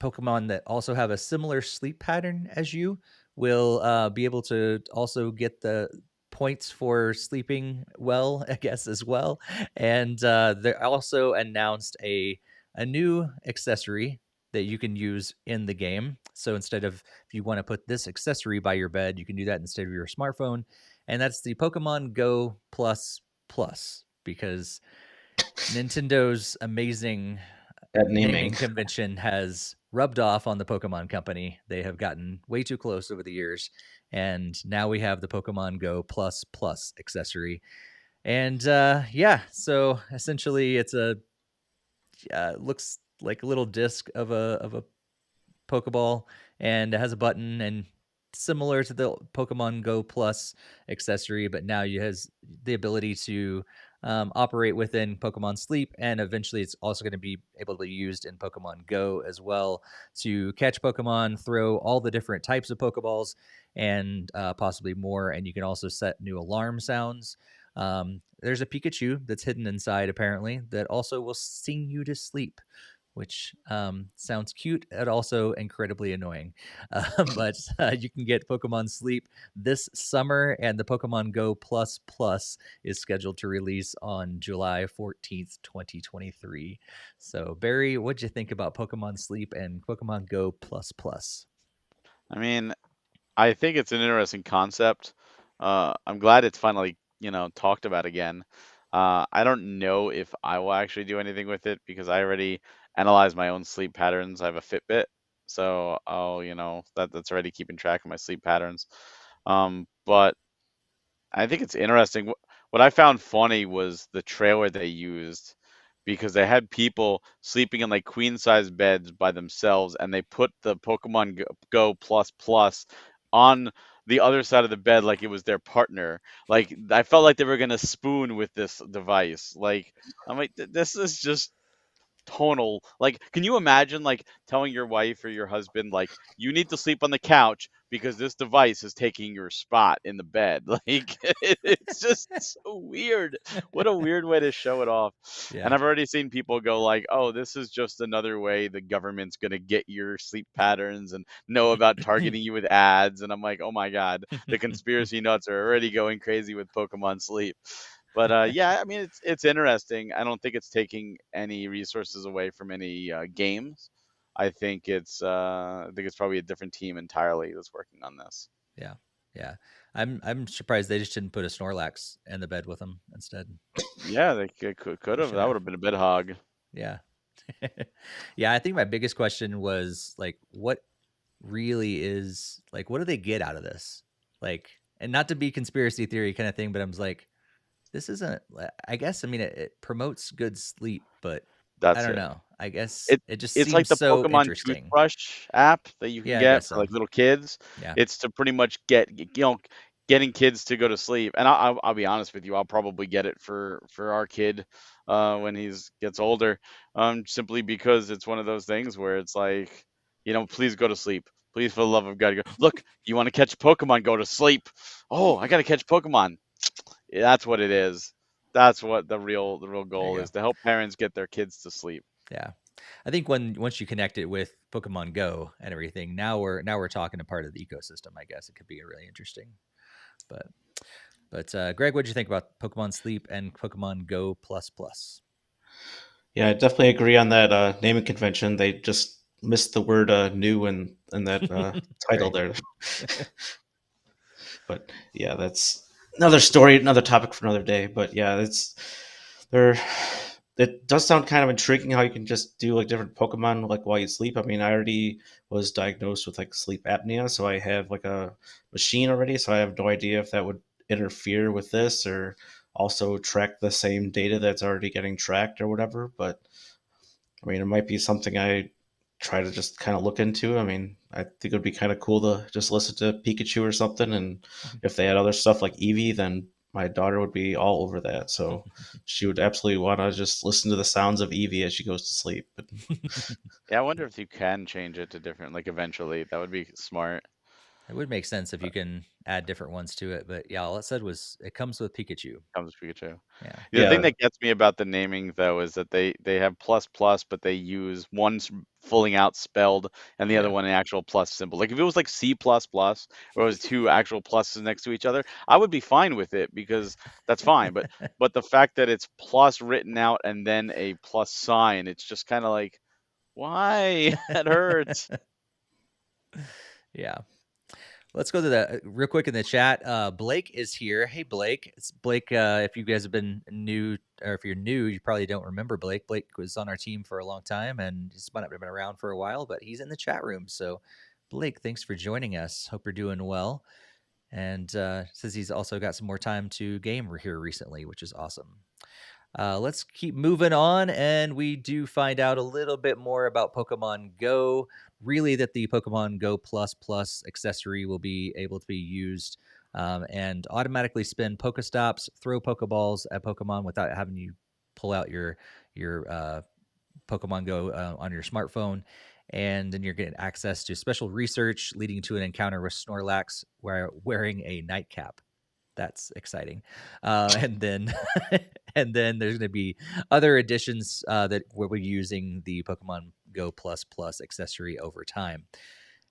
Pokemon that also have a similar sleep pattern as you will be able to also get the points for sleeping well, I guess, as well. And they also announced a new accessory that you can use in the game. So instead of, if you want to put this accessory by your bed, you can do that instead of your smartphone. And that's the Pokemon Go Plus Plus, because Nintendo's amazing At naming. naming convention has rubbed off on the Pokemon Company. They have gotten way too close over the years, and now we have the Pokemon Go Plus Plus accessory. And yeah, so essentially, it's a looks like a little disc of a Pokeball, and it has a button, and similar to the Pokemon Go Plus accessory, but now it has the ability to operate within Pokemon Sleep, and eventually it's also going to be able to be used in Pokemon Go as well to catch Pokemon, throw all the different types of Pokeballs, and possibly more. And you can also set new alarm sounds. There's a Pikachu that's hidden inside, apparently, that also will sing you to sleep, which sounds cute and also incredibly annoying. But you can get Pokemon Sleep this summer, and the Pokemon Go Plus Plus is scheduled to release on July 14th, 2023. So, Barry, what'd you think about Pokemon Sleep and Pokemon Go Plus Plus? I mean, I think it's an interesting concept. I'm glad it's finally, talked about again. I don't know if I will actually do anything with it because I already analyze my own sleep patterns. I have a Fitbit, so that's already keeping track of my sleep patterns. But I think it's interesting. What I found funny was the trailer they used because they had people sleeping in like queen size beds by themselves, and they put the Go Plus Plus on the other side of the bed like it was their partner. Like I felt like they were gonna spoon with this device. Like I'm like, this is just tonal. Like, can you imagine like telling your wife or your husband like you need to sleep on the couch because this device is taking your spot in the bed? Like, it's just so weird. What a weird way to show it off. And Yeah. I've already seen people go like, "Oh, this is just another way the government's gonna get your sleep patterns and know about targeting you with ads." And I'm like, "Oh my God, the conspiracy nuts are already going crazy with Pokemon Sleep." But yeah, I mean it's interesting. I don't think it's taking any resources away from any games. I think it's probably a different team entirely that's working on this. Yeah. Yeah. I'm surprised they just didn't put a Snorlax in the bed with them instead. Yeah, they could They have. should That would have. have been a bit hog. Yeah. Yeah, I think my biggest question was like, what really is, like, what do they get out of this? Like, and not to be conspiracy theory kind of thing, but I'm just like, this isn't. I guess I mean it promotes good sleep, but I That's don't it. know. I guess It it just it's like seems the so Pokemon interesting. toothbrush app that you can Yeah, I get guess for so. like little kids. Yeah. It's to pretty much getting kids to go to sleep. And I'll be honest with you, I'll probably get it for our kid when he's gets older, simply because it's one of those things where it's like, please go to sleep. Please, for the love of God, go. Look, you want to catch Pokemon? Go to sleep. Oh, I gotta catch Pokemon. Yeah, that's what it is. That's what the real There you goal go. is, to help parents get their kids to sleep. Yeah. I think once you connect it with Pokemon Go and everything, now we're talking a part of the ecosystem. I guess it could be really interesting. But Greg, what did you think about Pokemon Sleep and Pokemon Go Plus Plus? Yeah, I definitely agree on that naming convention. They just missed the word "new" in that title Right. there. But yeah, that's another story, another topic for another day. But yeah, it's there. It does sound kind of intriguing how you can just do like different Pokemon like while you sleep. I mean, I already was diagnosed with like sleep apnea, so I have like a machine already. So I have no idea if that would interfere with this or also track the same data that's already getting tracked or whatever. But I mean, it might be something I try to just kind of look into. I mean, I think it would be kind of cool to just listen to Pikachu or something. And if they had other stuff like Eevee, then my daughter would be all over that. So she would absolutely want to just listen to the sounds of Eevee as she goes to sleep. But Yeah, I wonder if you can change it to different, like eventually. That would be smart. It would make sense if you can add different ones to it, but yeah, all it said was it comes with Pikachu. Comes Pikachu. Yeah. The thing yeah, that gets me about the naming though is that they have plus plus, but they use one fulling out spelled and the other Yeah. one an actual plus symbol. Like if it was like C plus plus or it was two actual pluses next to each other, I would be fine with it because that's fine. But the fact that it's plus written out and then a plus sign, it's just kind of like, why? That hurts. Yeah. Let's go to the real quick in the chat. Blake is here. Hey, Blake. It's Blake. If you guys have been new, or if you're new, you probably don't remember Blake. Blake was on our team for a long time, and he's might not have been around for a while, but he's in the chat room. So, Blake, thanks for joining us. Hope you're doing well. And says he's also got some more time to game here recently, which is awesome. Let's keep moving on, and we do find out a little bit more about Pokemon Go. Really, that the Pokemon Go Plus Plus accessory will be able to be used and automatically spin Pokestops, throw Pokeballs at Pokemon without having you pull out your Pokemon Go on your smartphone. And then you're getting access to special research leading to an encounter with Snorlax wearing a nightcap. That's exciting. And then and then there's going to be other additions that we'll be using the Pokemon Go Plus Plus accessory over time.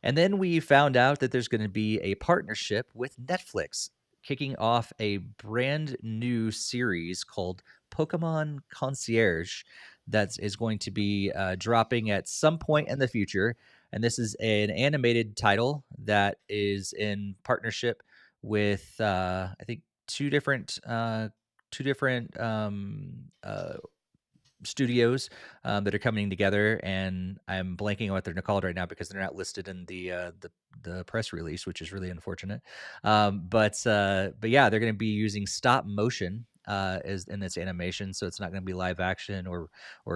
And then we found out that there's going to be a partnership with Netflix, kicking off a brand new series called Pokemon Concierge that is going to be dropping at some point in the future. And this is an animated title that is in partnership with I think two different studios that are coming together, and I'm blanking on what they're called right now because they're not listed in the press release, which is really unfortunate. But yeah, they're going to be using stop motion as in its animation, so it's not going to be live action or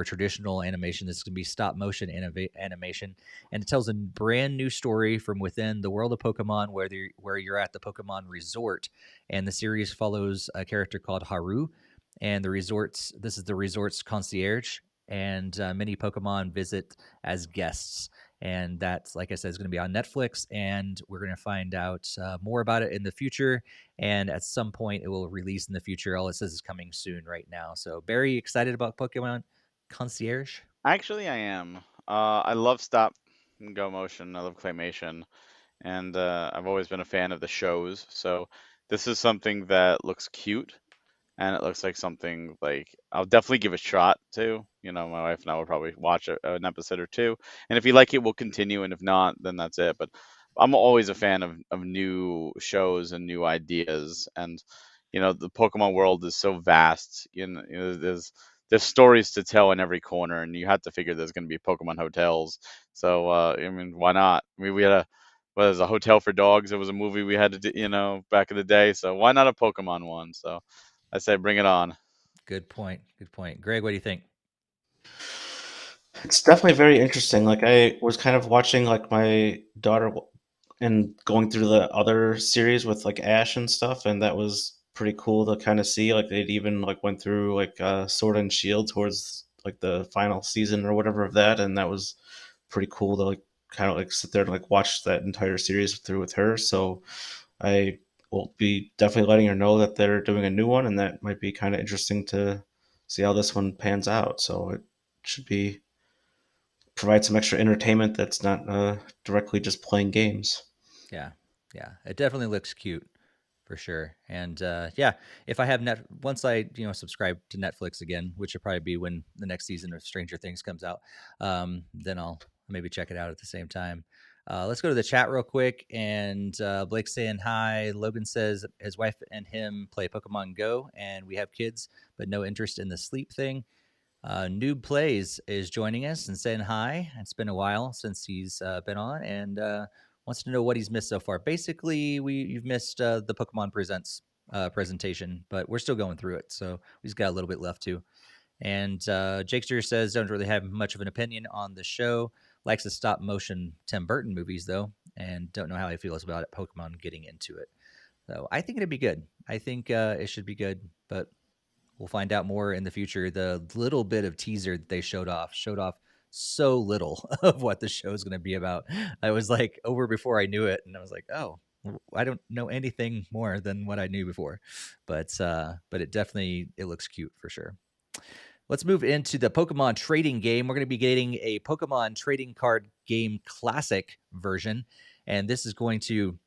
traditional animation. This is going to be stop motion animation, and it tells a brand new story from within the world of Pokemon, where you're at the Pokemon Resort, and the series follows a character called Haru and this is the resort's concierge, and many Pokemon visit as guests. And that's, like I said, is going to be on Netflix, and we're going to find out more about it in the future. And at some point, it will release in the future. All it says is coming soon right now. So, Barry, excited about Pokemon Concierge? Actually, I am. I love stop and go motion. I love claymation, and I've always been a fan of the shows. So this is something that looks cute, and it looks like something like I'll definitely give a shot to. My wife and I will probably watch an episode or two, and if we like it, we'll continue, and if not, then that's it. But I'm always a fan of new shows and new ideas, and the Pokemon world is so vast. There's stories to tell in every corner, and you have to figure there's going to be Pokemon hotels. So I mean, why not? I mean, we had a hotel for dogs. It was a movie we had to do, back in the day. So why not a Pokemon one? So I say bring it on. Good point. Good point. Greg, what do you think? It's definitely very interesting. Like I was kind of watching like my daughter and going through the other series with like Ash and stuff, and that was pretty cool to kind of see. Like they'd even like went through like Sword and Shield towards like the final season or whatever of that, and that was pretty cool to like kind of like sit there and like watch that entire series through with her. So I will be definitely letting her know that they're doing a new one, and that might be kind of interesting to see how this one pans out. So it should be provide some extra entertainment that's not directly just playing games. Yeah. Yeah. It definitely looks cute for sure. And yeah, if I have once I, subscribe to Netflix again, which will probably be when the next season of Stranger Things comes out, then I'll maybe check it out at the same time. Let's go to the chat real quick. And Blake's saying hi. Logan says his wife and him play Pokemon Go, and we have kids, but no interest in the sleep thing. Noob Plays is joining us and saying hi. It's been a while since he's been on, and wants to know what he's missed so far. Basically, you've missed the Pokemon Presents presentation, but we're still going through it, so we've got a little bit left too. And Jakester says don't really have much of an opinion on the show. Likes the stop motion Tim Burton movies though, and don't know how he feels about it, Pokemon getting into it. So I think it'd be good. I think it should be good, but we'll find out more in the future. The little bit of teaser that they showed off so little of what the show is going to be about. I was like over before I knew it, and I was like, oh, I don't know anything more than what I knew before. But it looks cute for sure. Let's move into the Pokemon trading game. We're going to be getting a Pokemon trading card game classic version, and this is going to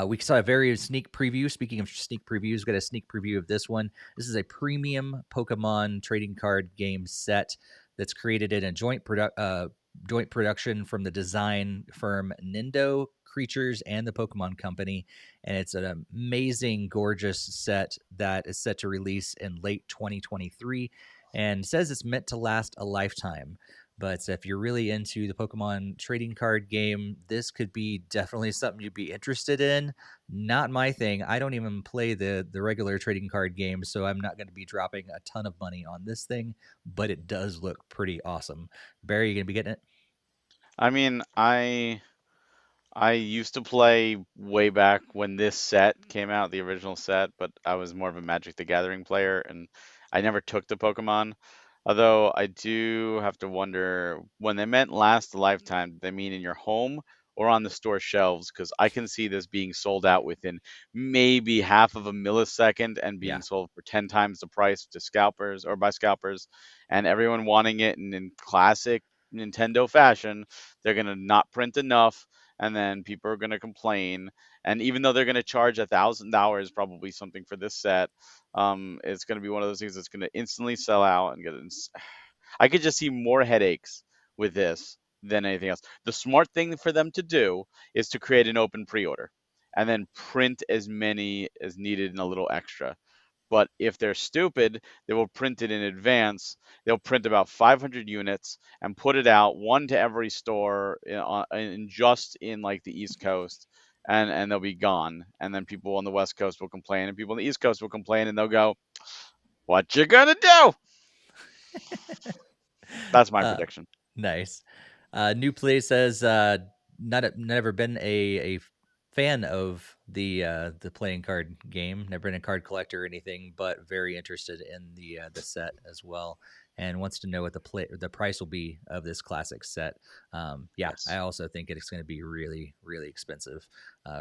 we saw a very sneak preview. Speaking of sneak previews, we got a sneak preview of this one. This is a premium Pokemon trading card game set that's created in a joint production from the design firm Nindo Creatures and the Pokemon Company. And it's an amazing, gorgeous set that is set to release in late 2023 and says it's meant to last a lifetime. But if you're really into the Pokemon trading card game, this could be definitely something you'd be interested in. Not my thing. I don't even play the regular trading card game, so I'm not going to be dropping a ton of money on this thing, but it does look pretty awesome. Barry, you going to be getting it? I mean, I used to play way back when this set came out, the original set, but I was more of a Magic the Gathering player, and I never took the Pokemon. Although I do have to wonder when they meant last a lifetime, did they mean in your home or on the store shelves? Because I can see this being sold out within maybe half of a millisecond and being Yeah. sold for 10 times the price to scalpers or by scalpers, and everyone wanting it. And in classic Nintendo fashion, they're going to not print enough, and then people are going to complain. And even though they're going to charge $1,000 probably something for this set, it's going to be one of those things that's going to instantly sell out and I could just see more headaches with this than anything else. The smart thing for them to do is to create an open pre-order and then print as many as needed and a little extra. But if they're stupid, they will print it in advance. They'll print about 500 units and put it out, one to every store just in like the East Coast, and they'll be gone. And then people on the West Coast will complain, and people on the East Coast will complain, and they'll go, "What you gonna do?" That's my uh, prediction. Nice. New Play says never been a fan of the playing card game. Never been a card collector or anything, but very interested in the set as well, and wants to know what the price will be of this classic set. Yeah, I Yes. also think it's going to be really really expensive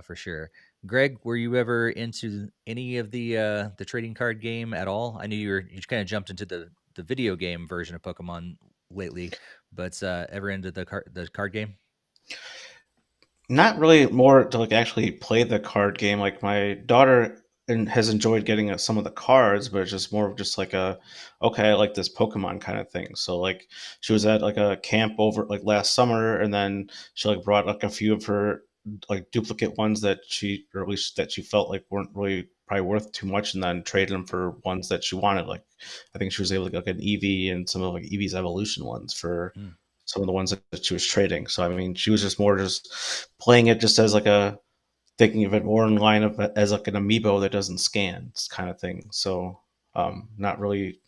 for sure. Greg, were you ever into any of the trading card game at all? I knew you kind of jumped into the video game version of Pokemon lately, but ever into the card game? Not really more to like actually play the card game. Like my daughter has enjoyed getting some of the cards, but it's just more of just like a okay, I like this Pokemon kind of thing. So like she was at like a camp over like last summer, and then she like brought like a few of her like duplicate ones that she or at least that she felt like weren't really probably worth too much, and then traded them for ones that she wanted. Like I think she was able to get like an Eevee and some of like Eevee's evolution ones for Mm. some of the ones that she was trading. So I mean, she was just more just playing it just as like a thinking of it more in line of it as like an amiibo that doesn't scan kind of thing. So not really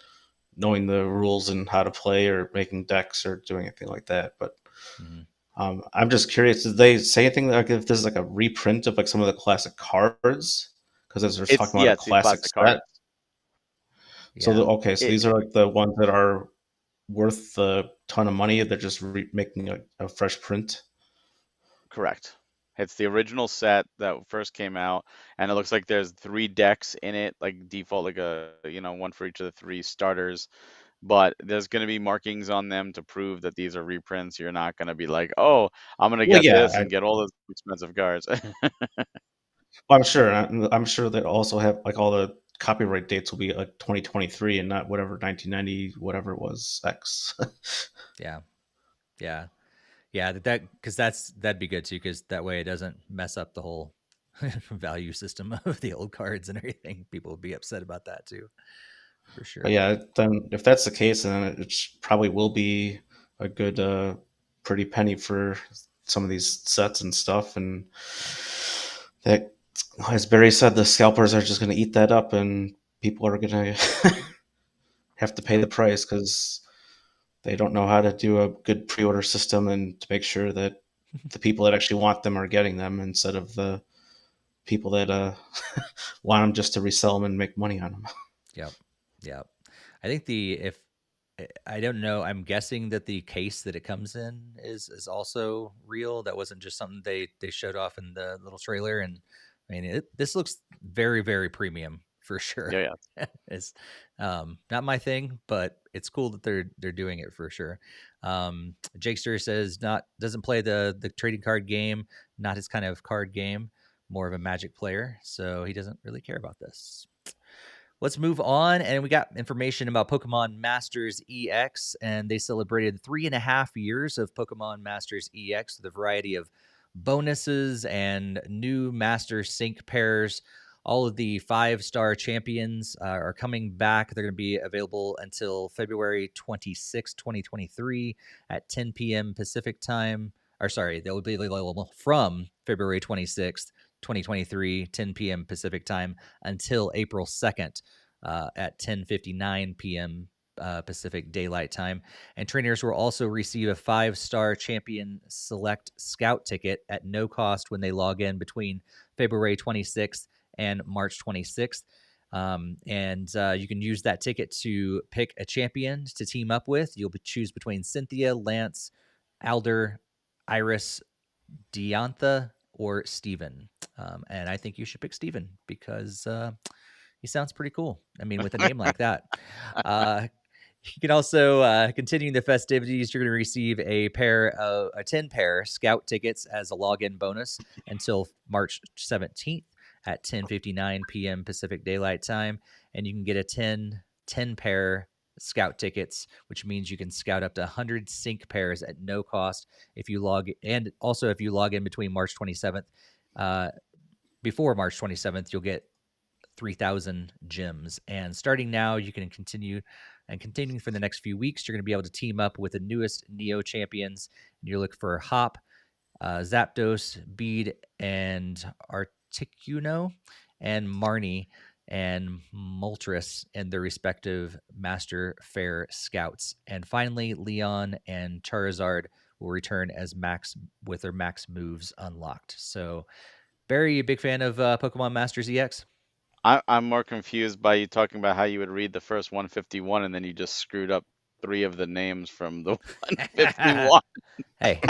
knowing the rules and how to play or making decks or doing anything like that. But Mhm. I'm just curious, did they say anything like if this is like a reprint of like some of the classic cards? Because as they're talking about a It's the classic classic set. cards. So Yeah. okay, so It these are like the ones that are worth a ton of money. They're just making a fresh print. Correct. It's the original set that first came out, and it looks like there's 3 decks in it, like default, like one for each of the 3 starters. But there's going to be markings on them to prove that these are reprints. You're not going to be like, oh, I'm going to Well, get yeah, this and get all those expensive cards. I'm sure. I'm sure they also have like all the copyright dates will be like 2023 and not whatever 1990 whatever it was X. Yeah. Yeah. Yeah. That because that'd be good too, because that way it doesn't mess up the whole value system of the old cards and everything. People would be upset about that too, for But sure. yeah, then if that's the case, then it probably will be a good, pretty penny for some of these sets and stuff. And Yeah. that, as Barry said, the scalpers are just going to eat that up, and people are going to have to pay Yep. the price because they don't know how to do a good pre-order system and to make sure that the people that actually want them are getting them instead of the people that want them just to resell them and make money on them. Yep. Yep. I think the if I don't know, I'm guessing that the case that it comes in is also real. That wasn't just something they showed off in the little trailer. And I mean, this looks very very premium for sure. Yeah, yeah. It's not my thing, but it's cool that they're doing it for sure. Jakester says not doesn't play the trading card game, not his kind of card game, more of a Magic player, so he doesn't really care about this. Let's move on. And we got information about Pokemon Masters EX, and they celebrated 3.5 years of Pokemon Masters EX with a variety of bonuses and new Master Sync pairs. All of the 5-star champions are coming back. They're going to be available until February 26, 2023 at 10 p.m. Pacific time. Or sorry, they will be available from February 26th, 2023, 10 p.m. Pacific time until April 2nd at 10:59 p.m. Pacific Daylight Time. And trainers will also receive a 5-star champion select scout ticket at no cost when they log in between February 26th and March 26th. And you can use that ticket to pick a champion to team up with. You'll choose between Cynthia, Lance, Alder, Iris, Deantha, or Steven. And I think you should pick Steven because he sounds pretty cool. I mean, with a name like that. You can also continue the festivities. You're going to receive a 10 pair scout tickets as a login bonus until March 17th at 10:59 p.m. Pacific Daylight Time, and you can get a 10 pair scout tickets, which means you can scout up to 100 sync pairs at no cost if you log, and also if you log in between March 27th. Before March 27th, you'll get 3,000 gems. And starting now, you can continue, and continuing for the next few weeks, you're going to be able to team up with the newest Neo champions. And you look for Hop, Zapdos, Bead, and Articuno, and Marnie and Moltres and their respective Master Fair Scouts. And finally, Leon and Charizard will return as Max with their Max moves unlocked. So, Barry, you a big fan of Pokemon Masters EX? I'm more confused by you talking about how you would read the first 151 and then you just screwed up 3 of the names from the 151. Hey,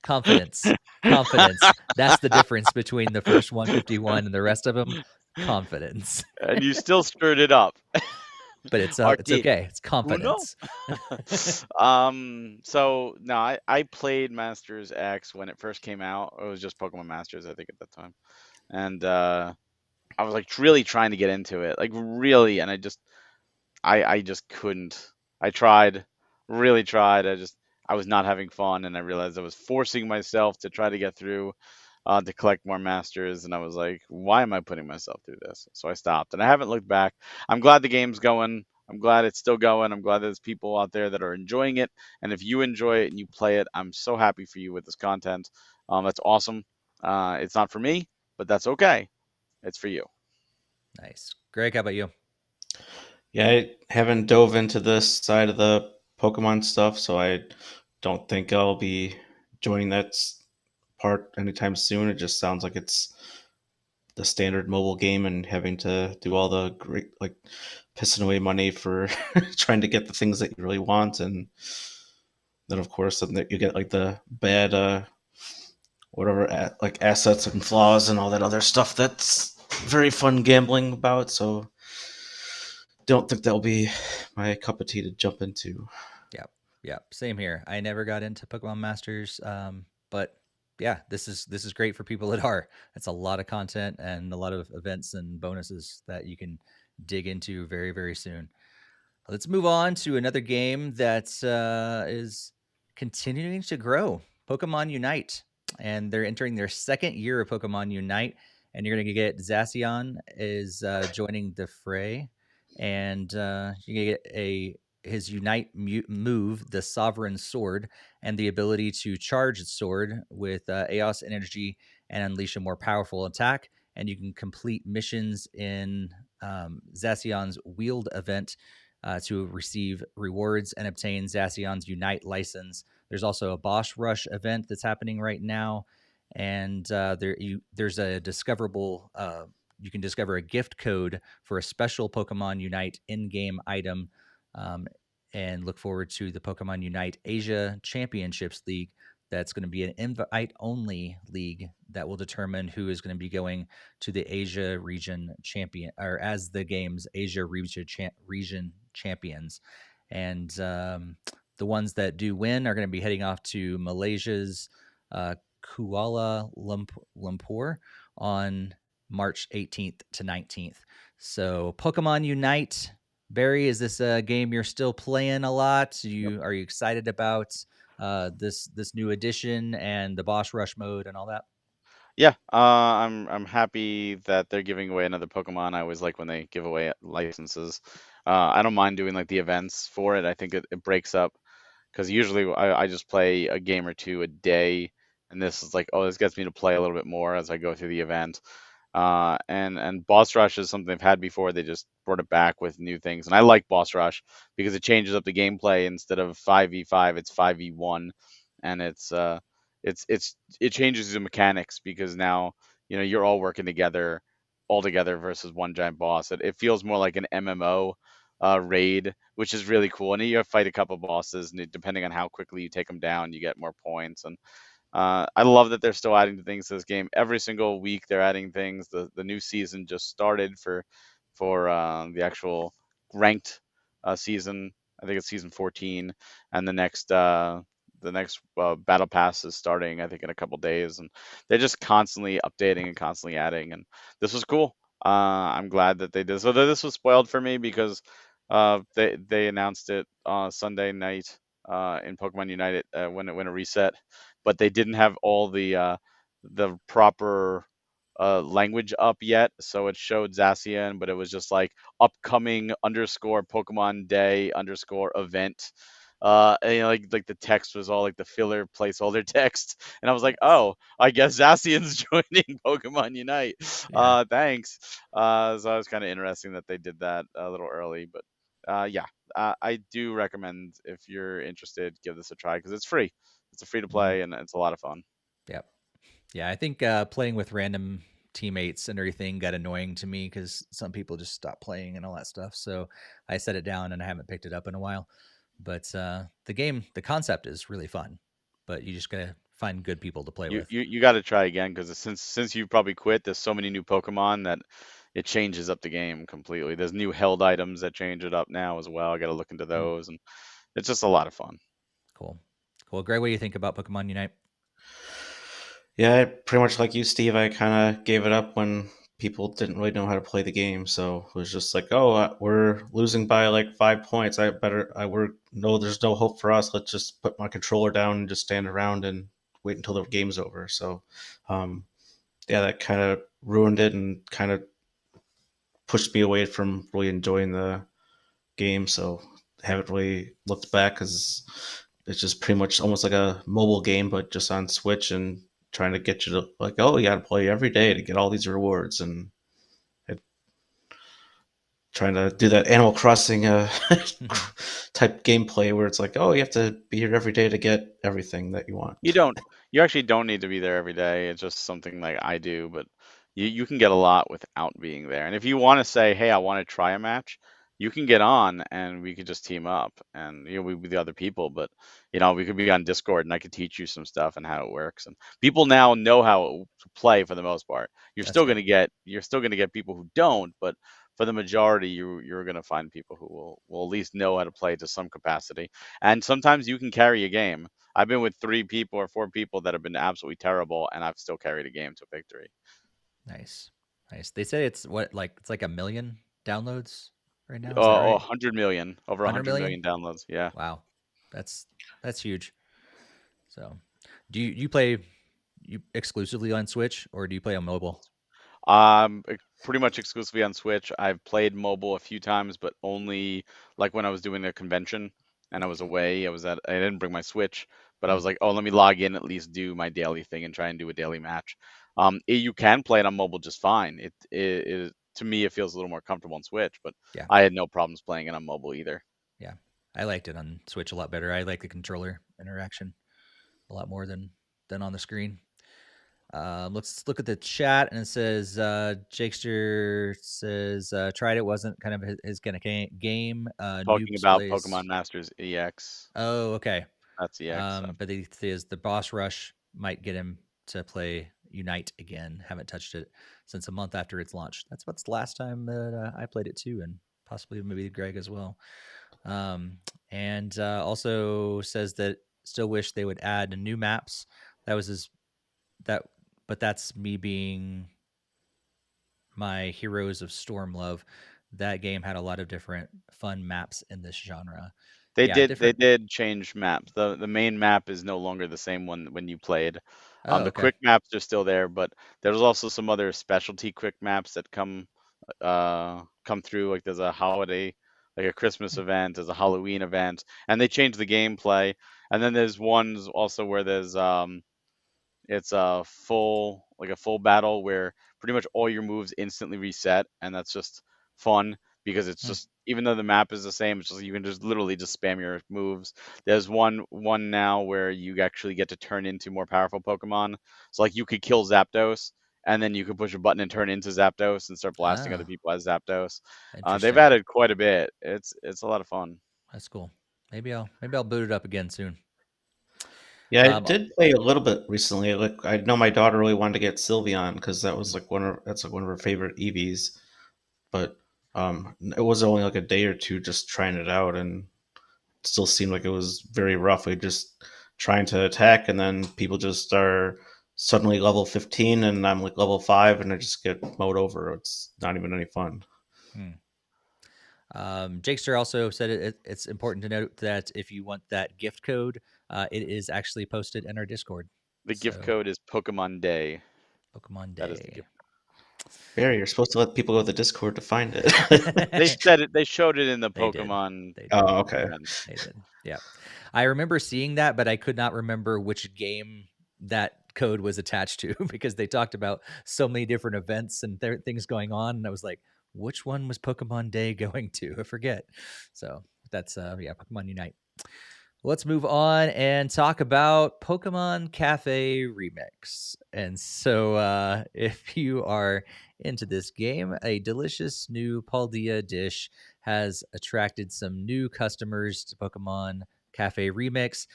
confidence. Confidence. That's the difference between the first 151 and the rest of them. Confidence. And you still screwed it up. But it's Arti okay. It's Uno? confidence. So no, I played Masters X when it first came out. It was just Pokemon Masters, I think, at that time. And I was like really trying to get into it. Like really, and I just couldn't. I tried, really tried. I was not having fun, and I realized I was forcing myself to try to get through to collect more masters, and I was like, why am I putting myself through this? So I stopped, and I haven't looked back. I'm glad the game's going. I'm glad it's still going. I'm glad there's people out there that are enjoying it, and if you enjoy it and you play it, I'm so happy for you with this content. That's awesome. It's not for me, but that's okay. It's for you. Nice. Greg, how about you? Yeah, I haven't dove into this side of the Pokemon stuff, so I don't think I'll be joining that part anytime soon. It just sounds like it's the standard mobile game and having to do all the great, like, pissing away money for trying to get the things that you really want. And then, of course, then you get like the bad, whatever, like assets and flaws and all that other stuff that's very fun gambling about. So don't think that'll be my cup of tea to jump into. Yep. Same here. I never got into Pokemon Masters, but yeah, this is great for people that are. It's a lot of content and a lot of events and bonuses that you can dig into very, very soon. Let's move on to another game that is continuing to grow. Pokemon Unite, and they're entering their second year of Pokemon Unite. And you're going to get Zacian is joining the fray, and you get his Unite move, the Sovereign Sword, and the ability to charge its sword with Eos Energy and unleash a more powerful attack. And you can complete missions in Zacian's Wield event to receive rewards and obtain Zacian's Unite license. There's also a Boss Rush event that's happening right now, and there's a discoverable. You can discover a gift code for a special Pokemon Unite in-game item, and look forward to the Pokemon Unite Asia Championships League. That's going to be an invite-only league that will determine who is going to be going to the Asia region champion, or as the game's Asia region champions. And the ones that do win are going to be heading off to Malaysia's Kuala Lumpur on March 18th to 19th. So Pokemon Unite. Barry, is this a game you're still playing a lot? Are you excited about this new edition and the Boss Rush mode and all that? Yeah, I'm happy that they're giving away another Pokemon. I always like when they give away licenses. I don't mind doing like the events for it. I think it breaks up because usually I just play a game or two a day, and this is like, oh, this gets me to play a little bit more as I go through the event. And Boss Rush is something I've had before. They just brought it back with new things, and I like Boss Rush because it changes up the gameplay. Instead of 5v5, it's 5v1, and it changes the mechanics because now you're all working together, all together versus one giant boss. It feels more like an MMO raid, which is really cool. And you fight a couple bosses, and depending on how quickly you take them down, you get more points. And I love that they're still adding things to this game. Every single week they're adding things. The new season just started for the actual ranked season. I think it's season 14, and the next battle pass is starting, I think, in a couple days, and they're just constantly updating and constantly adding. And this was cool. I'm glad that they did. So this was spoiled for me because they announced it Sunday night in Pokemon Unite when it reset, but they didn't have all the proper language up yet. So it showed Zacian, but it was just like upcoming underscore Pokemon Day underscore event. And, like the text was all like the filler placeholder text, and I was like, oh, I guess Zacian's joining Pokemon Unite. Yeah. Thanks. So it was kind of interesting that they did that a little early, but yeah, I do recommend, if you're interested, give this a try because it's free. It's a free to Mhm. play, and it's a lot of fun. Yep. Yeah, I think playing with random teammates and everything got annoying to me because some people just stopped playing and all that stuff. So I set it down and I haven't picked it up in a while. But the concept is really fun. But you just gotta find good people to play You with. you, you got to try again because since you probably quit, there's so many new Pokemon that it changes up the game completely. There's new held items that change it up now as well. I got to look into Hmm. those, and it's just a lot of fun. Cool. Cool. Greg, what do you think about Pokemon Unite? Yeah, pretty much like you, Steve. I kind of gave it up when people didn't really know how to play the game, so it was just like, oh, we're losing by like 5 points. We're no, there's no hope for us. Let's just put my controller down and just stand around and wait until the game's over. So, um, yeah, that kind of ruined it and kind of pushed me away from really enjoying the game. So, haven't really looked back because it's just pretty much almost like a mobile game, but just on Switch, and trying to get you to like, oh, you got to play every day to get all these rewards, and trying to do that Animal Crossing type gameplay where it's like, oh, you have to be here every day to get everything that you want. You actually don't need to be there every day. It's just something like I do, but you can get a lot without being there. And if you want to say, hey, I want to try a match, you can get on and we could just team up and we with the other people. But we could be on Discord and I could teach you some stuff and how it works. And people now know how to play for the most part. You're That's still good. gonna get people who don't, but for the majority, you're gonna find people who will at least know how to play to some capacity. And sometimes you can carry a game. I've been with 3 people or 4 people that have been absolutely terrible, and I've still carried a game to victory. Nice. They say it's it's like 1 million downloads right now. Is that Oh, right? 100 million, over 100 100 million? million downloads. Yeah. Wow. That's huge. So, do you play exclusively on Switch or do you play on mobile? Pretty much exclusively on Switch. I've played mobile a few times, but only like when I was doing a convention and I was away. I didn't bring my Switch, but I was like, oh, let me log in, at least do my daily thing and try and do a daily match. You can play it on mobile just fine. It to me, it feels a little more comfortable on Switch, but Yeah. I had no problems playing it on mobile either. Yeah. I liked it on Switch a lot better. I like the controller interaction a lot more than on the screen. Let's look at the chat, and it says Jakester says tried it, wasn't kind of his kind of game. Talking Noobs about plays. Pokemon Masters EX. Oh, okay. That's EX stuff. But he says the boss rush might get him to play Unite again. Haven't touched it since a month after its launch. That's what's the last time that I played it too, and possibly maybe Greg as well. And also says that still wish they would add new maps. That was his that, but that's me being my Heroes of Stormlove. That game had a lot of different fun maps in this genre. They Yeah, did different. change maps. The main map is no longer the same one when you played. Oh, The okay. quick maps are still there, but there's also some other specialty quick maps that come through. Like there's a holiday, like a Christmas event, there's a Halloween event, and they change the gameplay. And then there's ones also where it's a full battle where pretty much all your moves instantly reset, and that's just fun because it's Hmm. just, even though the map is the same, it's just you can just literally just spam your moves. There's one now where you actually get to turn into more powerful Pokemon. So like you could kill Zapdos and then you could push a button and turn into Zapdos and start blasting other Ah, people as Zapdos. They've interesting. added quite a bit. It's a lot of fun. That's cool. Maybe I'll boot it up again soon. Yeah, I did play a little bit recently. Like I know my daughter really wanted to get Sylveon because that was like that's like one of her favorite EVs. But it was only like a day or two just trying it out, and it still seemed like it was very rough. We just trying to attack, and then people just are suddenly level 15, and I'm like level 5, and I just get mowed over. It's not even any fun. Jakester also said it's important to note that if you want that gift code, it is actually posted in our Discord. The gift So, code is Pokemon Day. Pokemon That is the Day. gift. Barry, you're supposed to let people go to the Discord to find it. They said it. They showed it in the They did. Pokemon. They did. Oh, okay. They did. Yeah. I remember seeing that, but I could not remember which game that code was attached to because they talked about so many different events and things going on. And I was like, which one was Pokemon Day going to? I forget. So that's, Pokemon Unite. Let's move on and talk about Pokemon Cafe Remix. And so, if you are into this game, a delicious new Paldea dish has attracted some new customers to Pokemon Cafe Remix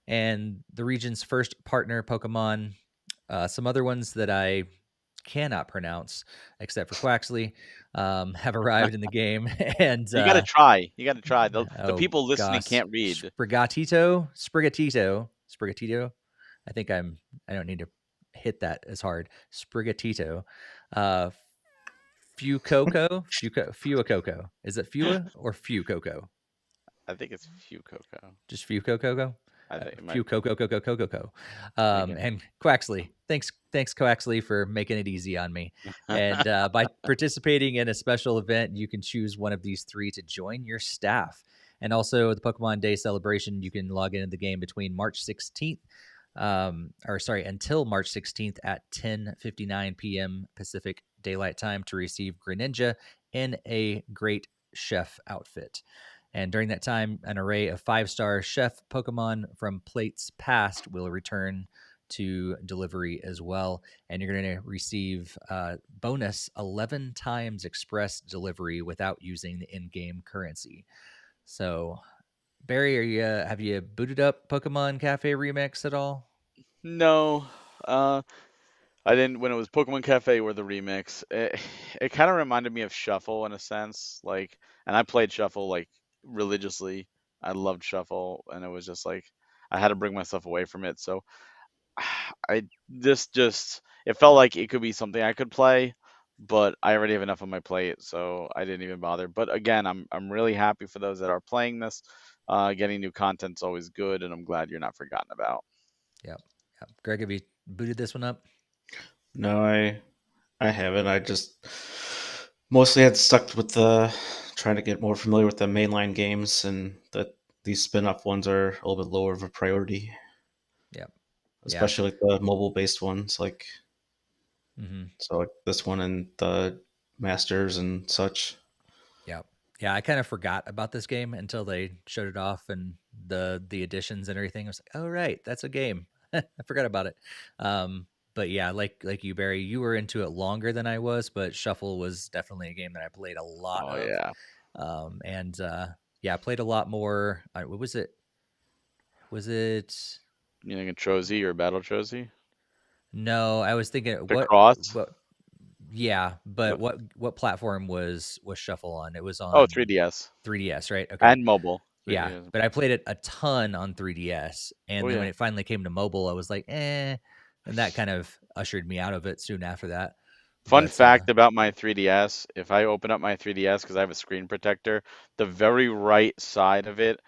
and the region's first partner Pokemon. Some other ones that I cannot pronounce except for Quaxley have arrived in the game. And You gotta try. You gotta try. The oh people listening gosh, can't read. Sprigatito. I think I don't need to hit that as hard. Sprigatito. Uh, Fuecoco. Is it Fua or Fuecoco? I think it's Fuecoco. Just Fuecoco. I think it might. Fuecoco. Okay. And Quaxley. Thanks, Quaxley, for making it easy on me. And by participating in a special event, you can choose one of these 3 to join your staff. And also the Pokemon Day celebration, you can log into the game between March 16th until March 16th at 10:59 p.m. Pacific Daylight Time to receive Greninja in a Great Chef outfit. And during that time, an array of 5-star chef Pokemon from plates past will return to delivery as well. And you're going to receive bonus 11 times express delivery without using the in-game currency. So, Barry, have you booted up Pokemon Cafe Remix at all? No, uh, I didn't when it was Pokemon Cafe or the remix. It kind of reminded me of Shuffle in a sense, like, and I played Shuffle like religiously. I loved Shuffle, and it was just like I had to bring myself away from it. So I this just it felt like it could be something I could play, but I already have enough on my plate, so I didn't even bother. But again, I'm really happy for those that are playing this. Getting new content's always good, and I'm glad you're not forgotten about. Yep. Yep. Greg, have you booted this one up? No, I haven't. I just mostly had stuck with the trying to get more familiar with the mainline games, and that these spin-off ones are a little bit lower of a priority, Yep. Yeah. especially like the mobile-based ones, like Mm-hmm. so like this one and the Masters and such. Yep. Yeah, I kind of forgot about this game until they showed it off and the additions and everything. I was like, oh right, that's a game. I forgot about it. But yeah, like you, Barry, you were into it longer than I was, but Shuffle was definitely a game that I played a lot Oh of. yeah. And yeah, I played a lot more. What was it? Was it? You think a Trozy or Battle Trozy? No, I was thinking Picross? what yeah, but What? what platform was Shuffle on? It was Oh, on 3DS 3DS, right? Okay. and mobile. Yeah, 3DS. but I played it a ton on 3DS, Oh and then when yeah. it finally came to mobile, I was like, and that kind of ushered me out of it soon after that. Fun But fact about my 3DS, if I open up my 3DS because I have a screen protector, the very right side of it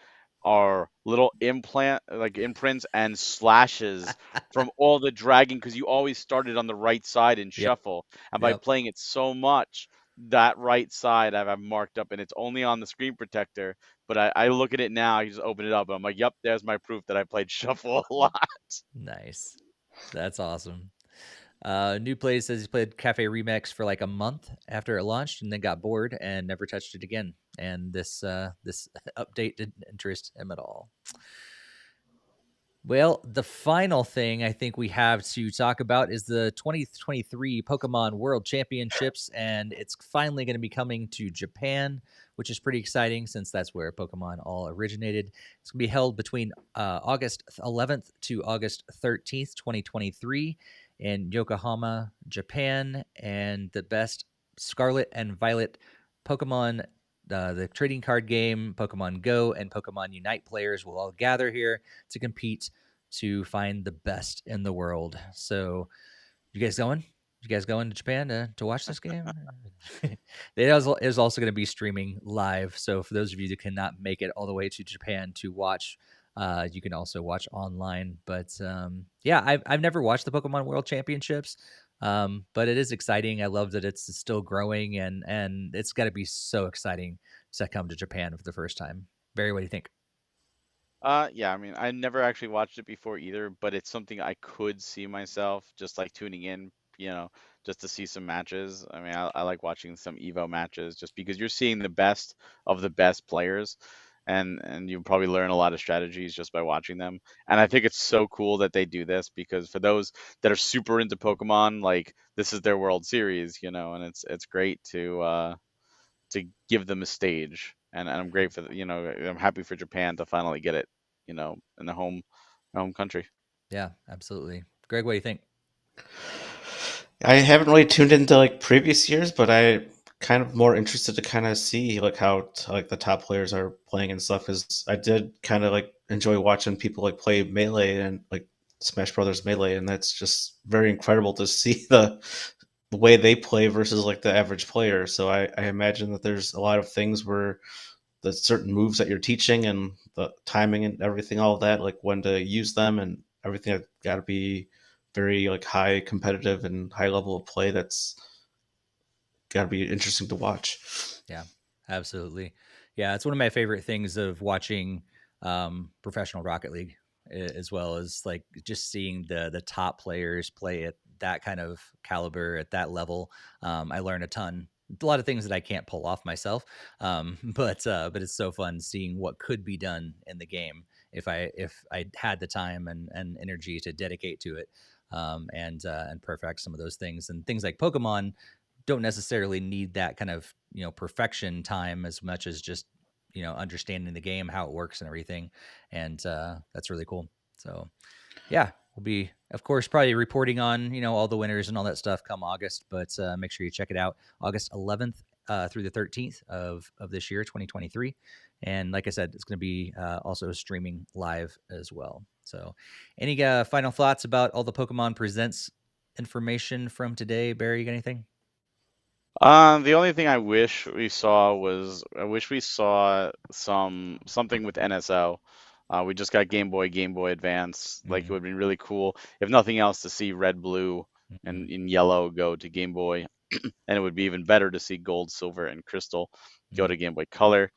are little imprints and slashes from all the dragging because you always started on the right side in yep, shuffle. And by yep, playing it so much, that right side I've marked up and it's only on the screen protector. But I look at it now, I just open it up and I'm like, yep, there's my proof that I played shuffle a lot. nice. That's awesome. New Play says he's played Cafe Remix for like a month after it launched, and then got bored and never touched it again. And this update didn't interest him at all. Well, the final thing I think we have to talk about is the 2023 Pokemon World Championships, and it's finally going to be coming to Japan, which is pretty exciting since that's where Pokemon all originated. It's going to be held between August 11th to August 13th, 2023, in Yokohama, Japan, and the best Scarlet and Violet Pokemon. The trading card game, Pokemon Go, and Pokemon Unite players will all gather here to compete to find the best in the world. So, you guys going? You guys going to Japan to watch this game? It is also going to be streaming live. So, for those of you that cannot make it all the way to Japan to watch, you can also watch online. But yeah, I've never watched the Pokemon World Championships. But it is exciting. I love that it's still growing, and it's got to be so exciting to come to Japan for the first time. Barry, what do you think? Yeah, I mean, I never actually watched it before either, but it's something I could see myself just like tuning in, just to see some matches. I mean, I like watching some Evo matches just because you're seeing the best of the best players, and you probably learn a lot of strategies just by watching them. And I think it's so cool that they do this because for those that are super into Pokemon, like this is their World Series, and it's great to give them a stage. And I'm great for I'm happy for Japan to finally get it, in the home country. Yeah, absolutely. Greg, what do you think? I haven't really tuned into like previous years, but I kind of more interested to kind of see like how like the top players are playing and stuff. Because I did kind of like enjoy watching people like play Melee and like Smash Brothers Melee, and that's just very incredible to see the way they play versus like the average player. So I imagine that there's a lot of things where the certain moves that you're teaching and the timing and everything, all of that, like when to use them and everything, got to be very like high competitive and high level of play. That's got to be interesting to watch. Yeah, absolutely. Yeah, it's one of my favorite things of watching professional Rocket League as well as like just seeing the top players play at that kind of caliber at that level. I learn a ton. A lot of things that I can't pull off myself, but it's so fun seeing what could be done in the game if I had the time and energy to dedicate to it, and perfect some of those things. And things like Pokemon don't necessarily need that kind of perfection time as much as just understanding the game, how it works and everything. And that's really cool. So yeah, we'll be, of course, probably reporting on all the winners and all that stuff come August. But make sure you check it out, August 11th through the 13th of this year, 2023. And like I said, it's going to be also streaming live as well. So any final thoughts about all the Pokemon Presents information from today? Barry, you got anything? The only thing I wish we saw was I wish we saw something with NSO. We just got Game Boy Advance. Like it would be really cool, if nothing else, to see Red, Blue, and in Yellow go to Game Boy, and it would be even better to see Gold, Silver, and Crystal go to Game Boy Color,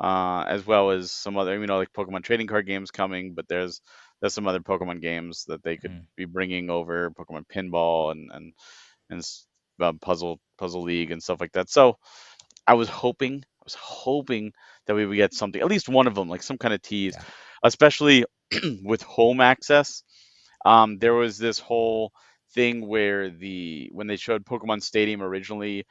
as well as some other, like Pokemon trading card games coming. But there's some other Pokemon games that they could be bringing over, Pokemon Pinball and Puzzle League and stuff like that. So I was hoping that we would get something, at least one of them, like some kind of tease, especially with home access. There was this whole thing where when they showed Pokemon Stadium originally,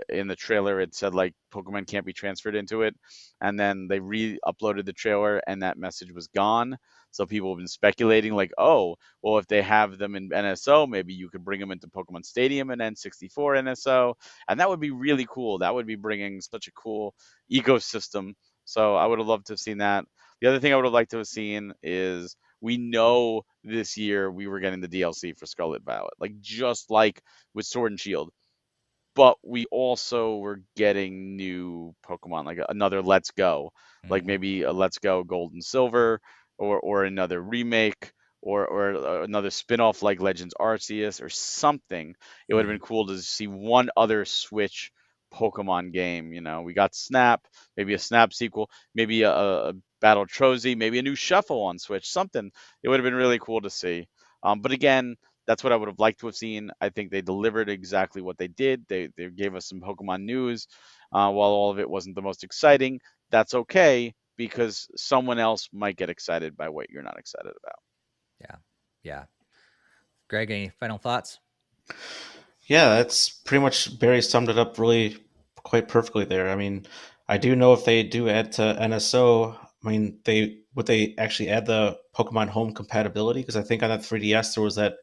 in the trailer it said like Pokemon can't be transferred into it, and then they re-uploaded the trailer and that message was gone. So people have been speculating like, oh, well, if they have them in NSO, maybe you could bring them into Pokemon Stadium and N64 NSO, and that would be really cool. That would be bringing such a cool ecosystem. So I would have loved to have seen that. The other thing I would have liked to have seen is, we know this year we were getting the DLC for Scarlet Violet, like just like with Sword and Shield. But we also were getting new Pokemon, like another Let's Go, like maybe a Let's Go Gold and Silver, or another remake, or another spin-off like Legends Arceus or something. It would have been cool to see one other Switch Pokemon game. We got Snap, maybe a Snap sequel, maybe a Battle Trozy, maybe a new Shuffle on Switch, something. It would have been really cool to see. But again, that's what I would have liked to have seen. I think they delivered exactly what they did. They gave us some Pokemon news. While all of it wasn't the most exciting, that's okay, because someone else might get excited by what you're not excited about. Yeah. Greg, any final thoughts? Yeah, that's pretty much, Barry summed it up really quite perfectly there. I mean, I do know if they do add to NSO, I mean, would they actually add the Pokemon Home compatibility? Because I think on that 3DS there was that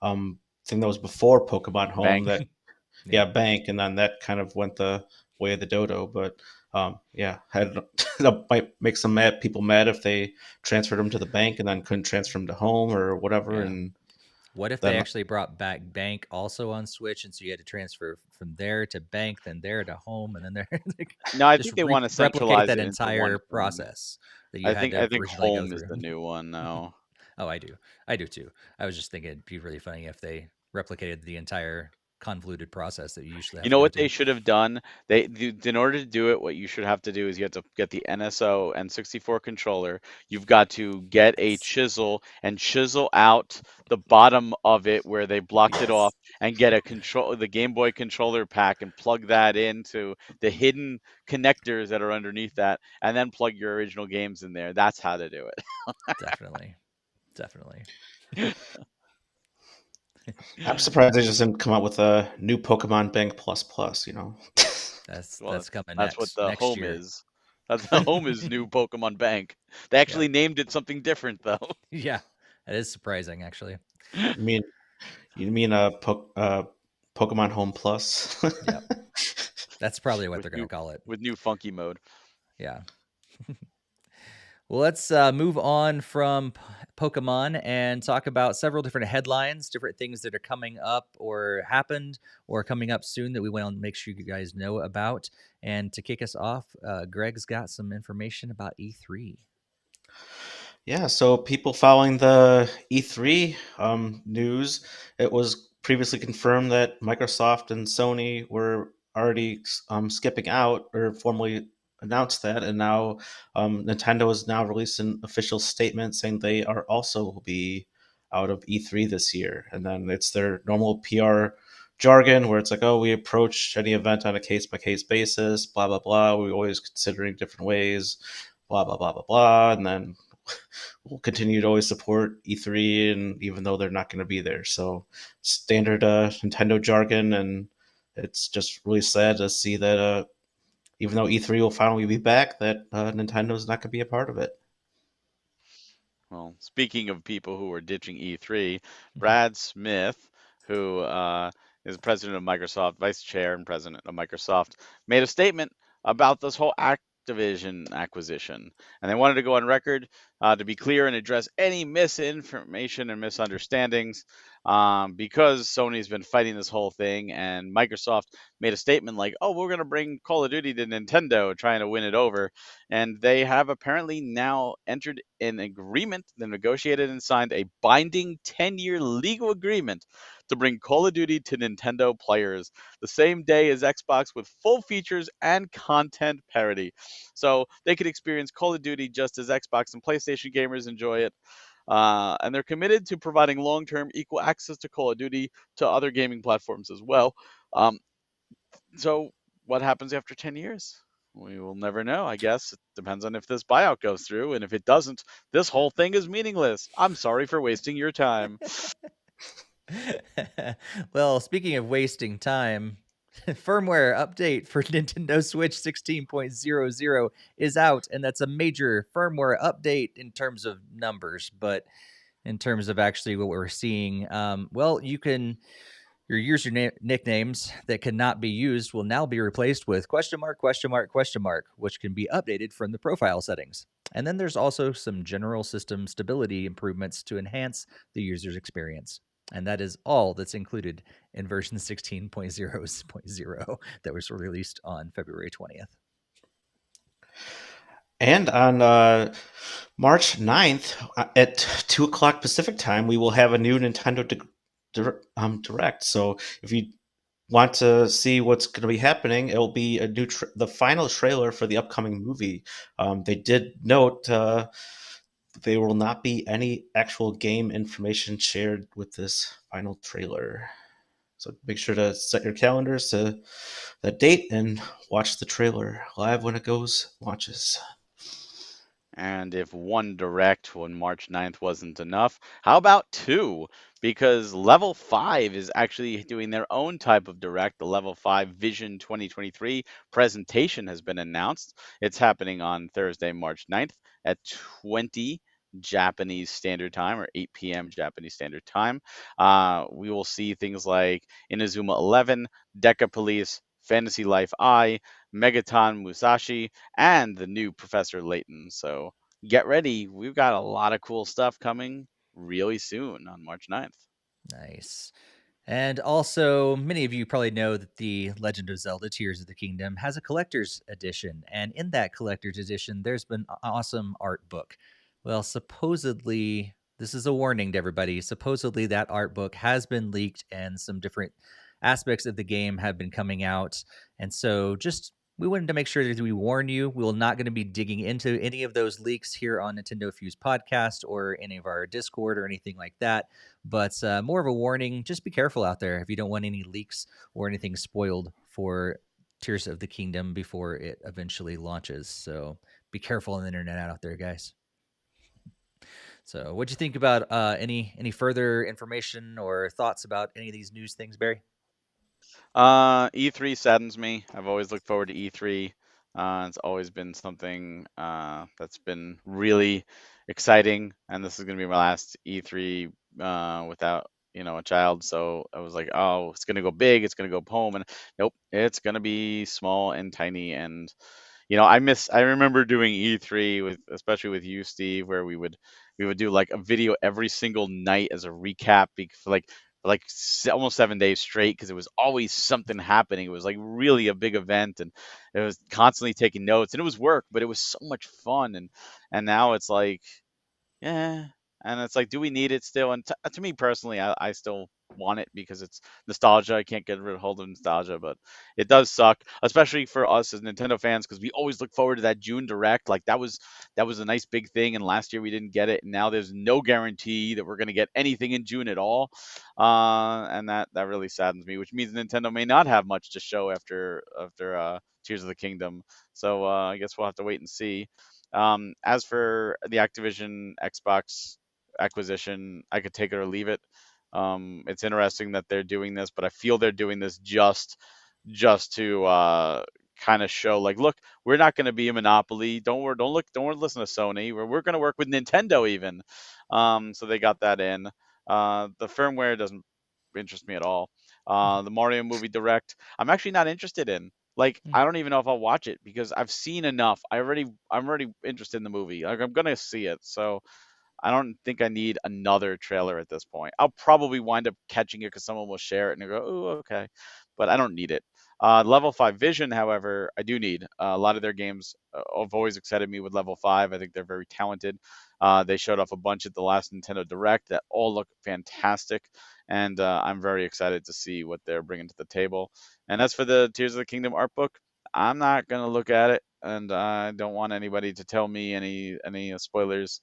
thing that was before Pokemon Home, Bank. that Bank, and then that kind of went the way of the dodo. But that might make some people mad if they transferred them to the Bank and then couldn't transfer them to Home or whatever. Yeah. And what if they actually brought back Bank also on Switch, and so you had to transfer from there to Bank, then there to Home, and then there? No, I just think they want to replicate centralize that it into one entire thing. process that you I had think to I think originally go Home is through. the new one now. Oh, I do too. I was just thinking it'd be really funny if they replicated the entire convoluted process that you usually have You to know go what to. they should have done? In order to do it, what you should have to do is you have to get the NSO N64 controller. You've got to get a chisel and chisel out the bottom of it where they blocked it off, and get the Game Boy controller pack and plug that into the hidden connectors that are underneath that, and then plug your original games in there. That's how to do it. Definitely. I'm surprised they just didn't come out with a new Pokemon Bank Plus Plus. Well, That's coming that's what the next Home year. is. That's the Home is new Pokemon Bank. They actually named it something different though. Yeah, that is surprising, actually. You mean Pokemon Home Plus? Yep. That's probably what with they're going to call it. with new funky mode. Yeah. Well, let's move on from Pokemon and talk about several different headlines, different things that are coming up or happened or coming up soon that we want to make sure you guys know about. And to kick us off, Greg's got some information about E3. Yeah, so people following the E3 news, it was previously confirmed that Microsoft and Sony were already skipping out, or formally announced that, and now Nintendo has now released an official statement saying they are also will be out of E3 this year. And then it's their normal PR jargon where it's like, oh, we approach any event on a case by case basis, blah blah blah. We're always considering different ways, blah blah blah blah blah, and then we'll continue to always support E3, and even though they're not going to be there. So standard Nintendo jargon, and it's just really sad to see that even though E3 will finally be back, that Nintendo's not going to be a part of it. Well, speaking of people who are ditching E3, Brad Smith, who is president of Microsoft, vice chair and president of Microsoft, made a statement about this whole Activision acquisition. And they wanted to go on record to be clear and address any misinformation and misunderstandings because Sony's been fighting this whole thing. And Microsoft made a statement like, oh, we're going to bring Call of Duty to Nintendo, trying to win it over. And they have apparently now entered an agreement, they negotiated and signed a binding 10-year legal agreement to bring Call of Duty to Nintendo players the same day as Xbox with full features and content parity. So they could experience Call of Duty just as Xbox and PlayStation gamers enjoy it. And they're committed to providing long-term equal access to Call of Duty to other gaming platforms as well. So what happens after 10 years? We will never know, I guess. It depends on if this buyout goes through. And if it doesn't, this whole thing is meaningless. I'm sorry for wasting your time. Well, speaking of wasting time, firmware update for Nintendo Switch 16.00 is out, and that's a major firmware update in terms of numbers, but in terms of actually what we're seeing, well, your user nicknames that cannot be used will now be replaced with question mark, question mark, question mark, which can be updated from the profile settings. And then there's also some general system stability improvements to enhance the user's experience. And that is all that's included in version 16.0.0 that was released on February 20th. And on March 9th at 2 o'clock Pacific time, we will have a new Nintendo Direct. So if you want to see what's going to be happening, it will be a new the final trailer for the upcoming movie. They did note there will not be any actual game information shared with this final trailer. So make sure to set your calendars to that date and watch the trailer live when it launches. And if one direct on March 9th wasn't enough, how about two? Because Level 5 is actually doing their own type of direct. The Level 5 Vision 2023 presentation has been announced. It's happening on Thursday, March 9th at 20 Japanese Standard Time or 8 p.m. Japanese Standard Time. We will see things like Inazuma 11, Deca Police, Fantasy Life I, Megaton Musashi, and the new Professor Layton. So get ready. We've got a lot of cool stuff coming really soon on March 9th. Nice. And also, many of you probably know that the Legend of Zelda Tears of the Kingdom has a collector's edition. And in that collector's edition, there's been an awesome art book. Well, supposedly, this is a warning to everybody. Supposedly, that art book has been leaked and some different aspects of the game have been coming out. And so, we wanted to make sure that we warn you. We're not going to be digging into any of those leaks here on NintendoFuse Podcast or any of our Discord or anything like that. But more of a warning, just be careful out there if you don't want any leaks or anything spoiled for Tears of the Kingdom before it eventually launches. So be careful on the internet out there, guys. So what'd you think about any further information or thoughts about any of these news things, Barry? E3 saddens me. I've always looked forward to E3. It's always been something that's been really exciting, and this is going to be my last E3 without a child. So I was like, oh, it's going to go big, it's going to go home, and nope, it's going to be small and tiny. And I remember doing E3 especially with you, Steve, where we would do like a video every single night as a recap for almost 7 days straight because it was always something happening. It was like really a big event, and it was constantly taking notes, and it was work, but it was so much fun. And now it's like, yeah, and it's like, do we need it still? And to me personally, I still want it because it's nostalgia. I can't get rid of hold of nostalgia, but it does suck, especially for us as Nintendo fans, because we always look forward to that June Direct. Like that was a nice big thing, and last year we didn't get it, and now there's no guarantee that we're going to get anything in June at all, and that really saddens me. Which means Nintendo may not have much to show after Tears of the Kingdom. So I guess we'll have to wait and see. As for the Activision Xbox acquisition, I could take it or leave it. It's interesting that they're doing this, but I feel they're doing this just to kind of show, like, look, we're not going to be a monopoly. Don't listen to Sony. We're going to work with Nintendo even. So they got that in. The firmware doesn't interest me at all. The Mario movie direct, I'm actually not interested in. Like, Hmm. I don't even know if I'll watch it because I've seen enough. I'm already interested in the movie. Like, I'm gonna see it. So I don't think I need another trailer at this point. I'll probably wind up catching it because someone will share it and go, "Oh, okay," but I don't need it. Level 5 Vision, however, I do need. A lot of their games have always excited me with Level 5. I think they're very talented. They showed off a bunch at the last Nintendo Direct that all look fantastic, and I'm very excited to see what they're bringing to the table. And as for the Tears of the Kingdom art book, I'm not gonna look at it, and I don't want anybody to tell me any spoilers.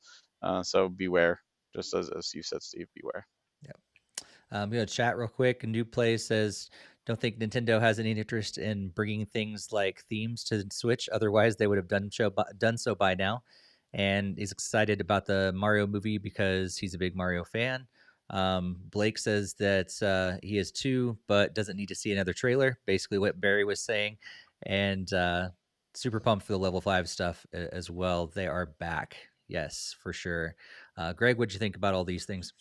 So beware, just as you said, Steve, beware. Yeah. I'm going to chat real quick. A new play says, don't think Nintendo has any interest in bringing things like themes to Switch. Otherwise, they would have done so by now. And he's excited about the Mario movie because he's a big Mario fan. Blake says that he is too, but doesn't need to see another trailer. Basically, what Barry was saying. And super pumped for the level 5 stuff as well. They are back. Yes, for sure. Greg, what'd you think about all these things?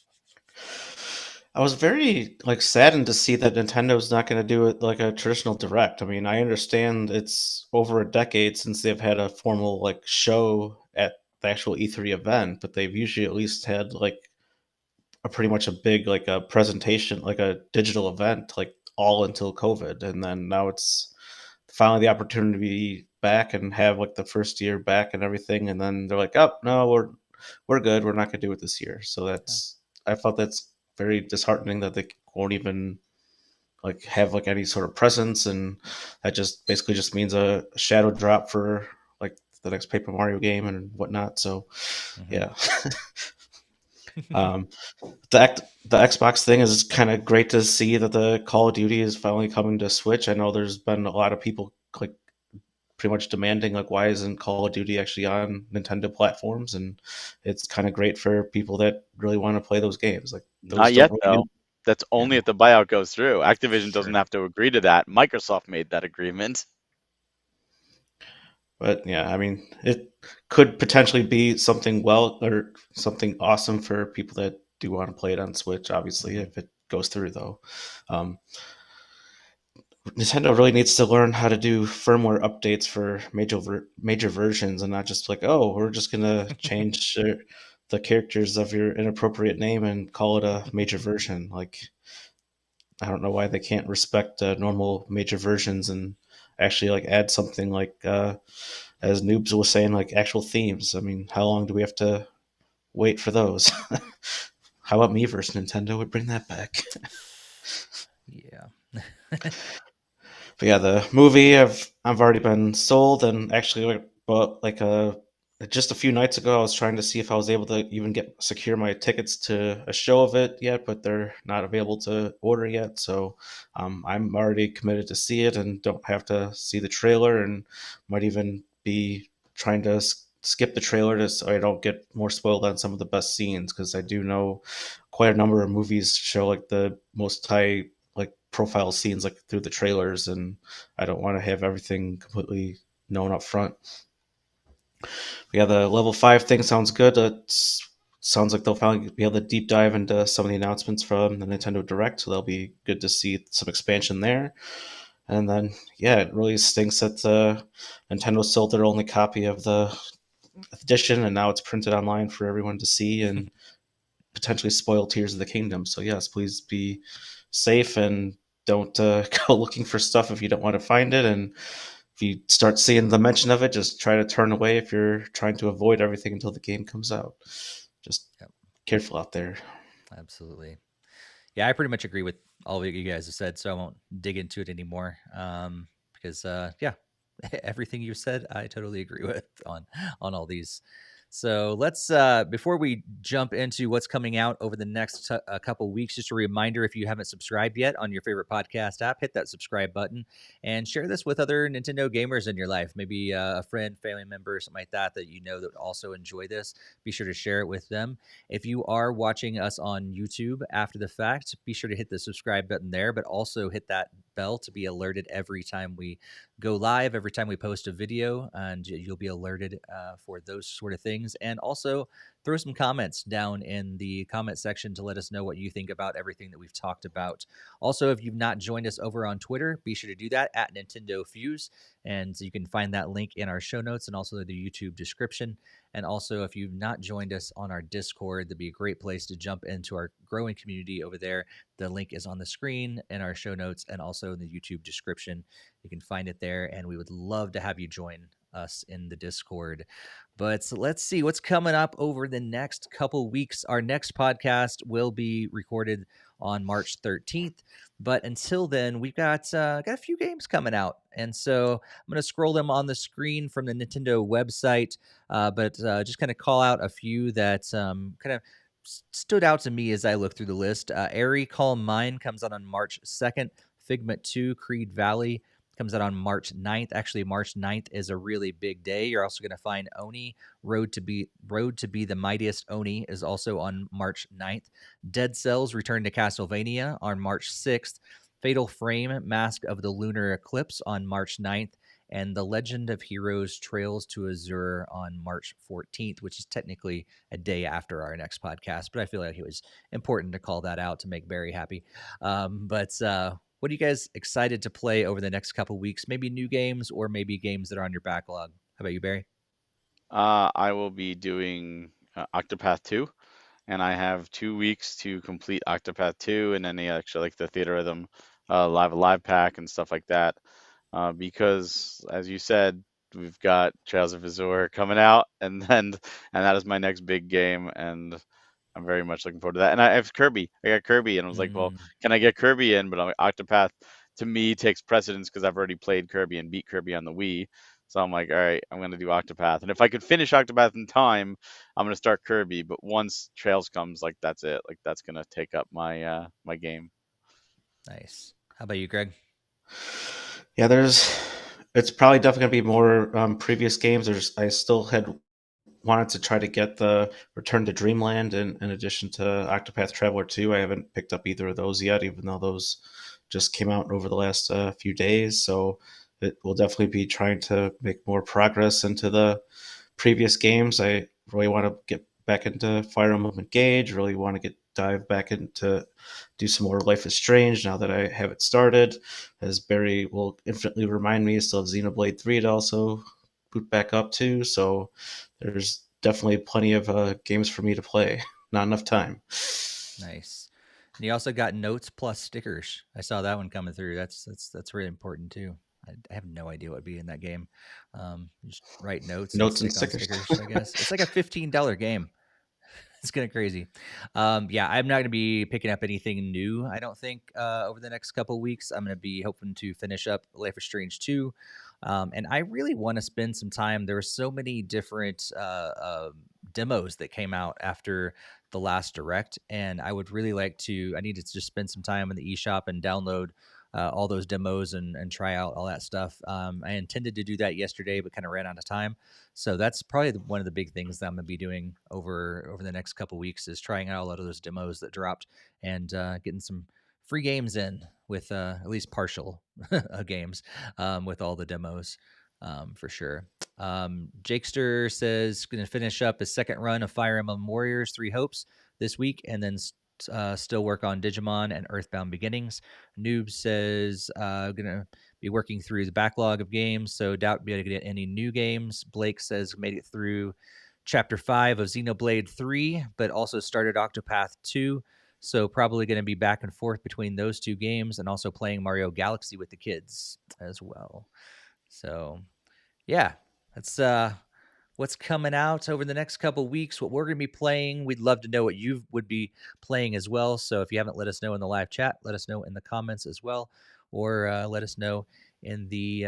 I was very saddened to see that Nintendo's not going to do it like a traditional direct. I mean, I understand it's over a decade since they've had a formal show at the actual E3 event, but they've usually at least had a pretty much a big a presentation, like a digital event, like all until COVID, and then now it's finally the opportunity to be back and have like the first year back and everything, and then they're like, oh no, we're good, we're not going to do it this year. So Yeah. I thought that's very disheartening that they won't even have any sort of presence, and that just basically just means a shadow drop for like the next Paper Mario game and whatnot. So Mm-hmm. yeah. um, the Xbox thing is kind of great to see that the Call of Duty is finally coming to Switch. I know there's been a lot of people pretty much demanding why isn't Call of Duty actually on Nintendo platforms, and it's kind of great for people that really want to play those games. Like those Not don't yet, really though. do. That's Yeah, only if the buyout goes through. Activision doesn't Sure. have to agree to that. Microsoft made that agreement. but yeah, I mean, it could potentially be something or something awesome for people that do want to play it on Switch. Obviously, Mm-hmm. if it goes through, though. Um, Nintendo really needs to learn how to do firmware updates for major versions, and not just oh, we're just gonna change the characters of your inappropriate name and call it a major version. I don't know why they can't respect normal major versions and actually add something as Noobs was saying, actual themes. I mean, how long do we have to wait for those? How about Miiverse? Nintendo would bring that back. Yeah. But yeah, the movie I've already been sold, and actually but just a few nights ago I was trying to see if I was able to even secure my tickets to a show of it yet, but they're not available to order yet. So I'm already committed to see it and don't have to see the trailer, and might even be trying to skip the trailer so I don't get more spoiled on some of the best scenes, because I do know quite a number of movies show the most high profile scenes through the trailers, and I don't want to have everything completely known up front. But yeah, the level 5 thing sounds good. It sounds like they'll finally be able to deep dive into some of the announcements from the Nintendo Direct, so that'll be good to see some expansion there. And then yeah, it really stinks that Nintendo sold their only copy of the edition, and now it's printed online for everyone to see and potentially spoil Tears of the Kingdom. So yes, please be safe and don't go looking for stuff if you don't want to find it. And if you start seeing the mention of it, just try to turn away if you're trying to avoid everything until the game comes out. Just Yep. careful out there. Absolutely. Yeah, I pretty much agree with all of you guys have said, so I won't dig into it anymore. Because yeah, everything you said, I totally agree with on all these. So let's before we jump into what's coming out over the next couple weeks, just a reminder: if you haven't subscribed yet on your favorite podcast app, hit that subscribe button and share this with other Nintendo gamers in your life. Maybe a friend, family member, something like that you know that would also enjoy this. Be sure to share it with them. If you are watching us on YouTube after the fact, be sure to hit the subscribe button there, but also hit that bell to be alerted every time we go live, every time we post a video, and you'll be alerted for those sort of things. And also throw some comments down in the comment section to let us know what you think about everything that we've talked about. Also, if you've not joined us over on Twitter, be sure to do that at NintendoFuse, and you can find that link in our show notes and also the YouTube description. And also, if you've not joined us on our Discord, that'd be a great place to jump into our growing community over there. The link is on the screen in our show notes and also in the YouTube description. You can find it there, and we would love to have you join us in the Discord. But let's see what's coming up over the next couple weeks. Our next podcast will be recorded on March 13th. But until then, we've got a few games coming out. And so I'm going to scroll them on the screen from the Nintendo website, but just kind of call out a few that kind of stood out to me as I look through the list. Airy Calm Mind comes out on March 2nd. Figment 2, Creed Valley comes out on March 9th. Actually, March 9th is a really big day. You're also going to find Oni, Road to be the Mightiest Oni is also on March 9th. Dead Cells Return to Castlevania on March 6th. Fatal Frame, Mask of the Lunar Eclipse on March 9th. And The Legend of Heroes Trails to Azure on March 14th, which is technically a day after our next podcast. But I feel like it was important to call that out to make Barry happy. But what are you guys excited to play over the next couple weeks? Maybe new games or maybe games that are on your backlog. How about you, Barry? I will be doing Octopath 2, and I have 2 weeks to complete Octopath 2 and any extra like the Theater Rhythm live pack and stuff like that. Because as you said, we've got Trails of Azure coming out, and that is my next big game, and I'm very much looking forward to that. And I have Kirby. I got Kirby, and I was like, well, can I get Kirby in? But Octopath to me takes precedence because I've already played Kirby and beat Kirby on the Wii. So I'm like, all right, I'm gonna do Octopath. And if I could finish Octopath in time, I'm gonna start Kirby. But once Trails comes, like that's it. Like that's gonna take up my my game. Nice. How about you, Greg? Yeah, it's probably definitely gonna be more previous games. I still had wanted to try to get the Return to Dreamland in addition to Octopath Traveler 2. I haven't picked up either of those yet, even though those just came out over the last few days. So it will definitely be trying to make more progress into the previous games. I really want to get back into Fire Emblem Engage, really want to dive back into do some more Life is Strange now that I have it started. As Barry will infinitely remind me, I still have Xenoblade 3 to also boot back up to. So there's definitely plenty of games for me to play. Not enough time. Nice. And you also got notes plus stickers. I saw that one coming through. That's really important too. I have no idea what would be in that game. Just write notes and Notes and stick on stickers. stickers. I guess it's like a $15 game. It's kind of crazy. Yeah, I'm not going to be picking up anything new, I don't think, over the next couple of weeks. I'm going to be hoping to finish up Life is Strange 2. And I really want to spend some time. There were so many different demos that came out after the last direct, and I would really like to. I need to just spend some time in the eShop and download all those demos and try out all that stuff. I intended to do that yesterday, but kind of ran out of time. So that's probably one of the big things that I'm going to be doing over the next couple weeks is trying out a lot of those demos that dropped and getting some free games in with at least partial games with all the demos for sure. Jakester says going to finish up his second run of Fire Emblem Warriors 3 Hopes this week and then still work on Digimon and Earthbound Beginnings. Noob says going to be working through the backlog of games, so doubt be able to get any new games. Blake says made it through Chapter 5 of Xenoblade 3, but also started Octopath 2. So probably going to be back and forth between those two games and also playing Mario Galaxy with the kids as well. So yeah, that's what's coming out over the next couple weeks, what we're going to be playing. We'd love to know what you would be playing as well. So if you haven't let us know in the live chat, let us know in the comments as well, or let us know in the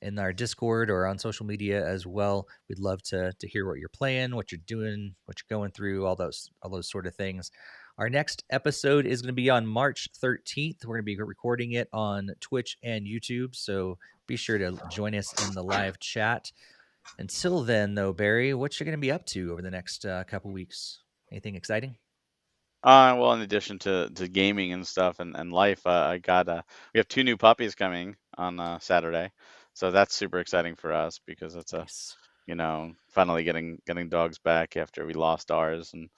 in our Discord or on social media as well. We'd love to hear what you're playing, what you're doing, what you're going through, all those sort of things. Our next episode is going to be on March 13th. We're going to be recording it on Twitch and YouTube, so be sure to join us in the live chat. Until then, though, Barry, what you going to be up to over the next couple weeks? Anything exciting? Well, in addition to gaming and stuff and life, I got we have 2 new puppies coming on Saturday, so that's super exciting for us because it's Nice. finally getting dogs back after we lost ours, and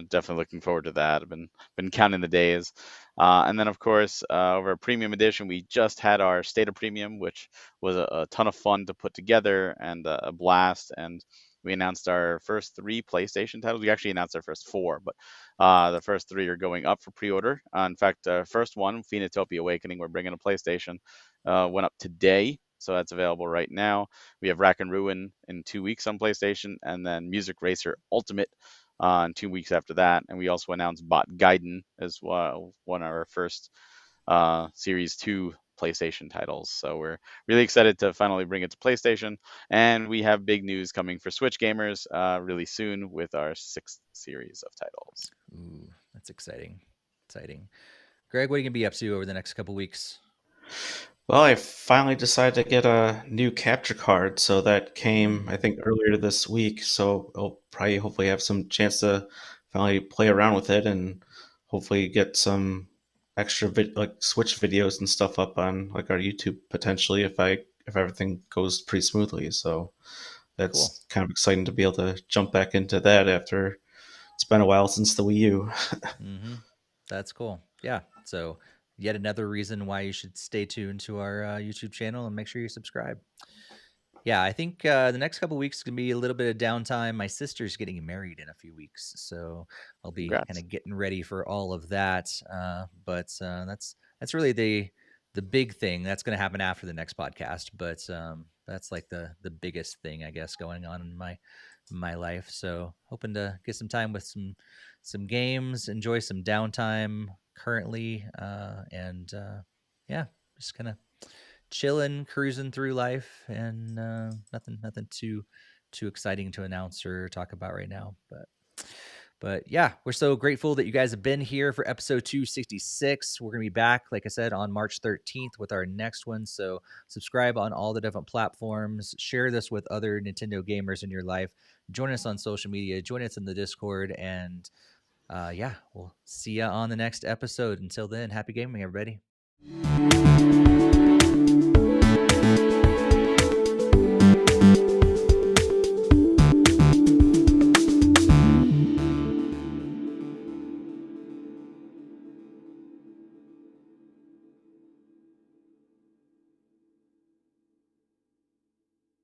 definitely looking forward to that. I've been counting the days, and then of course over a premium edition, we just had our State of Premium, which was a ton of fun to put together and a blast. And we announced our first 3 PlayStation titles. We actually announced our first 4, but the first 3 are going up for pre-order. In fact, first one, Phoenotopia Awakening, we're bringing a PlayStation, went up today. So that's available right now. We have Rack and Ruin in 2 weeks on PlayStation, and then Music Racer Ultimate in 2 weeks after that. And we also announced Bot Gaiden as well, one of our first Series 2 PlayStation titles. So we're really excited to finally bring it to PlayStation. And we have big news coming for Switch gamers really soon with our 6th series of titles. Ooh, that's exciting. Exciting. Greg, what are you going to be up to over the next couple weeks? Well, I finally decided to get a new capture card, so that came, I think, earlier this week. So I'll probably hopefully have some chance to finally play around with it and hopefully get some extra like Switch videos and stuff up on like our YouTube potentially if everything goes pretty smoothly. So that's Cool. kind of exciting to be able to jump back into that after it's been a while since the Wii U. Mm-hmm. That's cool. Yeah. So yet another reason why you should stay tuned to our YouTube channel and make sure you subscribe. Yeah, I think the next couple weeks is gonna be a little bit of downtime. My sister's getting married in a few weeks, so I'll be kind Congrats. of getting ready for all of that. But that's really the big thing that's going to happen after the next podcast. But that's like the biggest thing, I guess, going on in my life. So hoping to get some time with some games, enjoy some downtime currently, and yeah, just kind of chilling, cruising through life, and nothing too exciting to announce or talk about right now. But yeah, we're so grateful that you guys have been here for episode 266. We're gonna be back, like I said, on March 13th with our next one. So subscribe on all the different platforms. Share this with other Nintendo gamers in your life. Join us on social media. Join us in the Discord, and yeah, we'll see you on the next episode. Until then, happy gaming, everybody.